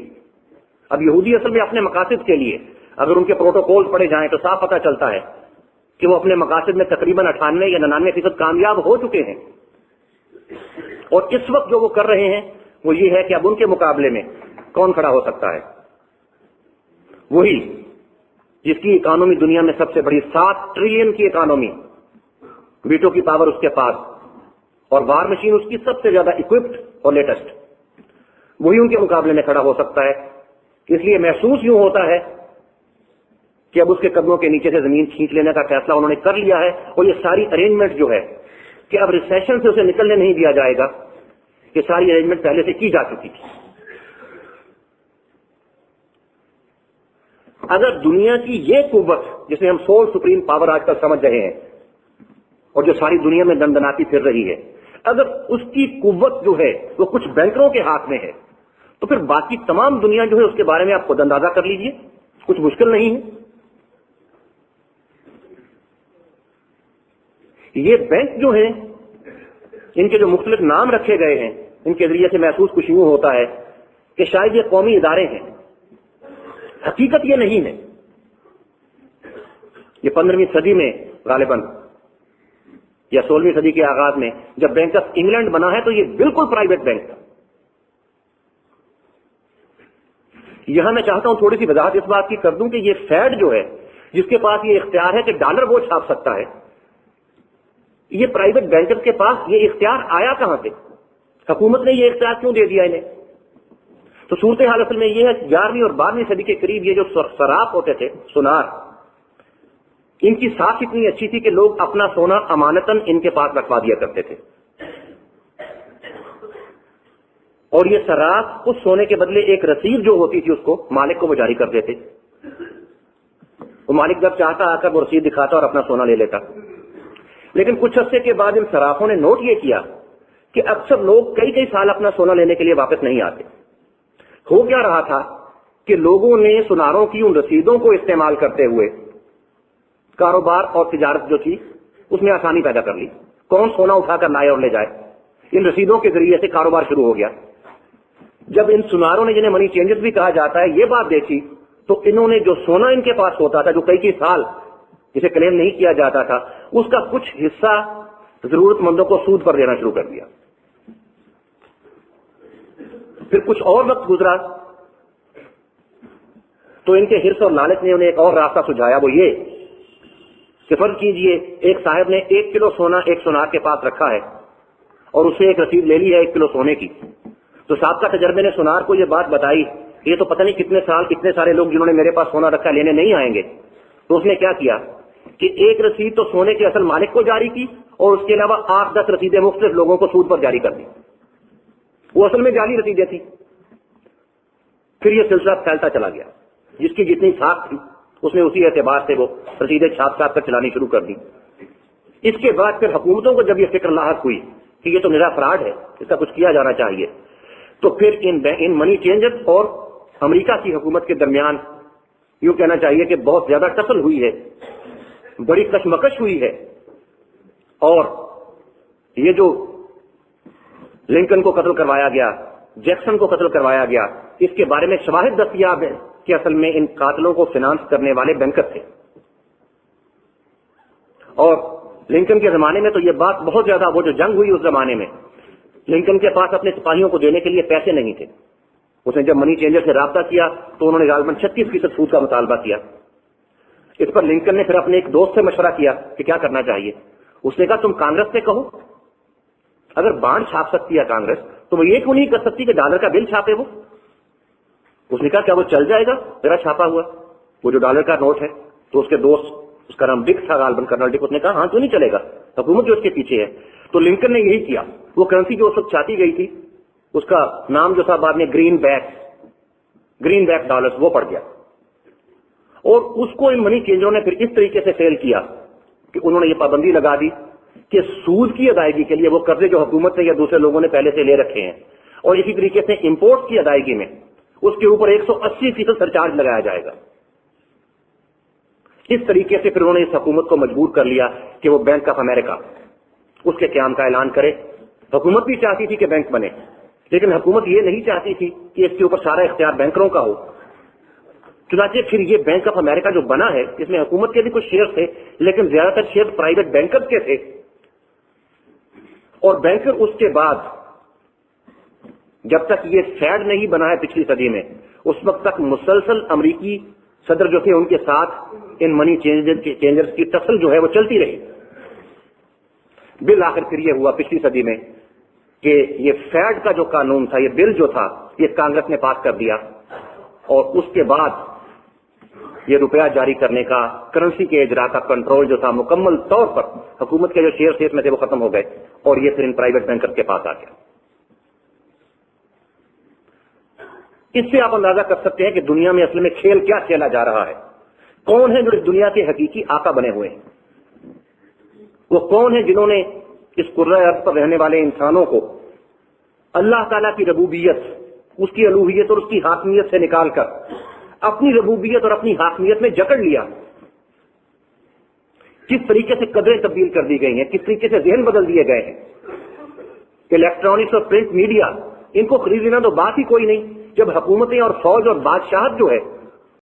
اب یہودی اصل میں اپنے مقاصد کے لیے اگر ان کے پروٹوکول پڑھے جائیں تو صاف پتہ چلتا ہے کہ وہ اپنے مقاصد میں تقریباً 98 یا 99% کامیاب ہو چکے ہیں. اور اس وقت جو وہ کر رہے ہیں وہ یہ ہے کہ اب ان کے مقابلے میں کون کھڑا ہو سکتا ہے؟ وہی جس کی اکانومی دنیا میں سب سے بڑی 7 ٹریلین کی اکانومی، ویٹو کی پاور اس کے پاس، اور وار مشین اس کی سب سے زیادہ اکوپڈ اور لیٹسٹ، وہی ان کے مقابلے میں کھڑا ہو سکتا ہے. اس لیے محسوس یوں ہوتا ہے کہ اب اس کے قدموں کے نیچے سے زمین کھینچ لینے کا فیصلہ انہوں نے کر لیا ہے. اور یہ ساری ارینجمنٹ جو ہے کہ اب ریسیشن سے اسے نکلنے نہیں دیا جائے گا، یہ ساری ارینجمنٹ پہلے سے کی جا چکی تھی. اگر دنیا کی یہ قوت جسے ہم سول سپریم پاور آج کل سمجھ رہے ہیں اور جو ساری دنیا میں دندناتی پھر رہی ہے، اگر اس کی قوت جو ہے وہ کچھ بینکروں کے ہاتھ میں ہے تو پھر باقی تمام دنیا جو ہے اس کے بارے میں آپ خود اندازہ کر لیجئے، کچھ مشکل نہیں ہے. یہ بینک جو ہیں، ان کے جو مختلف نام رکھے گئے ہیں، ان کے ذریعے سے محسوس کچھ یوں ہوتا ہے کہ شاید یہ قومی ادارے ہیں. حقیقت یہ نہیں ہے. یہ 15ویں صدی میں غالباً یا 16ویں صدی کے آغاز میں جب بینک آف انگلینڈ بنا ہے تو یہ بالکل پرائیویٹ بینک تھا. یہاں میں چاہتا ہوں تھوڑی سی وضاحت اس بات کی کر دوں کہ یہ فیڈ جو ہے جس کے پاس یہ اختیار ہے کہ ڈالر وہ چھاپ سکتا ہے، یہ پرائیویٹ بینکر کے پاس یہ اختیار آیا کہاں سے؟ حکومت نے یہ اختیار کیوں دے دیا انہیں؟ تو صورتحال اصل میں یہ ہے کہ 11ویں اور 12ویں صدی کے قریب یہ جو صراف ہوتے تھے، سونار، ان کی ساکھ اتنی اچھی تھی کہ لوگ اپنا سونا امانتاً ان کے پاس رکھوا دیا کرتے تھے، اور یہ صراف اس سونے کے بدلے ایک رسید جو ہوتی تھی اس کو مالک کو وہ جاری کر دیتے. وہ مالک جب چاہتا آ کر وہ رسید دکھاتا اور اپنا سونا لے لیتا. لیکن کچھ عرصے کے بعد ان صرافوں نے نوٹ یہ کیا کہ اکثر لوگ کئی کئی سال اپنا سونا لینے کے لیے واپس نہیں آتے. ہو کیا رہا تھا کہ لوگوں نے سوناروں کی ان رسیدوں کو استعمال کرتے ہوئے کاروبار اور تجارت جو تھی اس میں آسانی پیدا کر لی. کون سونا اٹھا کر لائے اور لے جائے؟ ان رسیدوں کے ذریعے سے کاروبار شروع ہو گیا. جب ان سوناروں نے، جنہیں منی چینجز بھی کہا جاتا ہے، یہ بات دیکھی تو انہوں نے جو سونا ان کے پاس ہوتا تھا جو کئی سال جسے کلیم نہیں کیا جاتا تھا، اس کا کچھ حصہ ضرورت مندوں کو سود پر دینا شروع کر دیا. پھر کچھ اور وقت گزرا تو ان کے حرص اور لالچ نے انہیں ایک اور راستہ سجھایا. وہ یہ کہ فرض کیجئے ایک صاحب نے 1 کلو سونا ایک سونار کے پاس رکھا ہے اور اسے ایک رسید لے لی ہے 1 کلو سونے کی. تو صاحب کا تجربے نے سونار کو یہ بات بتائی کہ یہ تو پتہ نہیں کتنے سال کتنے سارے لوگ جنہوں نے میرے پاس سونا رکھا لینے نہیں آئیں گے. تو اس نے کیا کیا کہ ایک رسید تو سونے کے اصل مالک کو جاری کی اور اس کے علاوہ 8-10 رسیدیں مختلف لوگوں کو سود پر جاری کر دی. وہ اصل میں جعلی رسیدیں تھی. پھر یہ سلسلہ پھیلتا چلا گیا. جس کی جتنی ساکھ تھی اس نے اسی اعتبار سے وہ رسیدیں چھاپ کر چلانی شروع کر دی. اس کے بعد پھر حکومتوں کو جب یہ فکر لاحق ہوئی کہ یہ تو میرا فراڈ ہے، اس کا کچھ کیا جانا چاہیے، تو پھر ان منی چینجر اور امریکہ کی حکومت کے درمیان یوں کہنا چاہیے کہ بہت زیادہ ٹسل ہوئی ہے، بڑی کشمکش ہوئی ہے. اور یہ جو لنکن کو قتل کروایا گیا، جیکسن کو قتل کروایا گیا، اس کے بارے میں شواہد دستیاب ہیں کہ اصل میں ان قاتلوں کو فنانس کرنے والے بینکر تھے. اور لنکن کے زمانے میں تو یہ بات بہت زیادہ، وہ جو جنگ ہوئی اس زمانے میں لنکن کے پاس اپنے سپاہیوں کو دینے کے لیے پیسے نہیں تھے. اس نے جب منی چینجر سے رابطہ کیا تو انہوں نے غالباً 36% سود کا مطالبہ کیا. اس پر لنکن نے پھر اپنے ایک دوست سے مشورہ کیا کہ کیا کرنا چاہیے. اس نے کہا تم کانگریس سے کہو، اگر بانڈ چھاپ سکتی ہے کانگریس تو وہ یہ کیوں نہیں کر سکتی کہ ڈالر کا بل چھاپے وہ. اس نے کہا کیا وہ چل جائے گا میرا چھاپا ہوا وہ جو ڈالر کا نوٹ ہے؟ تو اس کے دوست, اس کا نام ڈک تھا غالباً, کرنل ڈک, اس نے کہا ہاں کیوں نہیں چلے گا, حکومت جو اس کے پیچھے ہے. تو لنکن نے یہی کیا. وہ کرنسی جو اس وقت چھاپی گئی تھی اس کا نام جو تھا بعد میں گرین بیک ڈالرز, وہ پڑ گیا. اور اس کو ان منی چینجروں نے پھر اس طریقے سے فیل کیا کہ انہوں نے یہ پابندی لگا دی کہ سود کی ادائیگی کے لیے وہ قرضے جو حکومت سے یا دوسرے لوگوں نے پہلے سے لے رکھے ہیں, اور اسی طریقے سے امپورٹ کی ادائیگی میں اس کے اوپر 180% سرچارج لگایا جائے گا. اس طریقے سے پھر انہوں نے اس حکومت کو مجبور کر لیا کہ وہ بینک آف امریکہ اس کے قیام کا اعلان کرے. حکومت بھی چاہتی تھی کہ بینک بنے, لیکن حکومت یہ نہیں چاہتی تھی کہ اس کے اوپر سارا اختیار بینکروں کا ہو. چنانچہ پھر یہ بینک آف امریکہ جو بنا ہے اس میں حکومت کے بھی کچھ شیئر تھے, لیکن زیادہ تر شیئر پرائیویٹ بینکرز کے تھے. اور بینکر اس کے بعد جب تک یہ فیڈ نہیں بنا ہے پچھلی صدی میں, اس وقت تک مسلسل امریکی صدر جو تھے ان کے ساتھ ان منی چینجرز کی ٹسل جو ہے وہ چلتی رہی. بالآخر پھر یہ ہوا پچھلی صدی میں کہ یہ فیڈ کا جو قانون تھا, یہ بل جو تھا, یہ کانگریس نے پاس کر دیا, اور اس کے بعد یہ روپیہ جاری کرنے کا, کرنسی کے اجرا کا کنٹرول جو تھا مکمل طور پر حکومت کے جو شیئر تھے اس میں تھے وہ ختم ہو گئے, اور یہ پھر ان پرائیویٹ بینکر کے پاس آ گیا. اس سے آپ اندازہ کر سکتے ہیں کہ دنیا میں اصل میں کھیل کیا کھیلا جا رہا ہے. کون ہے جو اس دنیا کے حقیقی آقا بنے ہوئے ہیں؟ وہ کون ہیں جنہوں نے اس کرۂ ارض پر رہنے والے انسانوں کو اللہ تعالیٰ کی ربوبیت, اس کی الوہیت اور اس کی حاکمیت سے نکال کر اپنی ربوبیت اور اپنی حاکمیت میں جکڑ لیا؟ کس طریقے سے قدریں تبدیل کر دی گئی ہیں, کس طریقے سے ذہن بدل دیے گئے ہیں. الیکٹرانکس اور پرنٹ میڈیا, ان کو خریدنا تو بات ہی کوئی نہیں. جب حکومتیں اور فوج اور بادشاہت جو ہے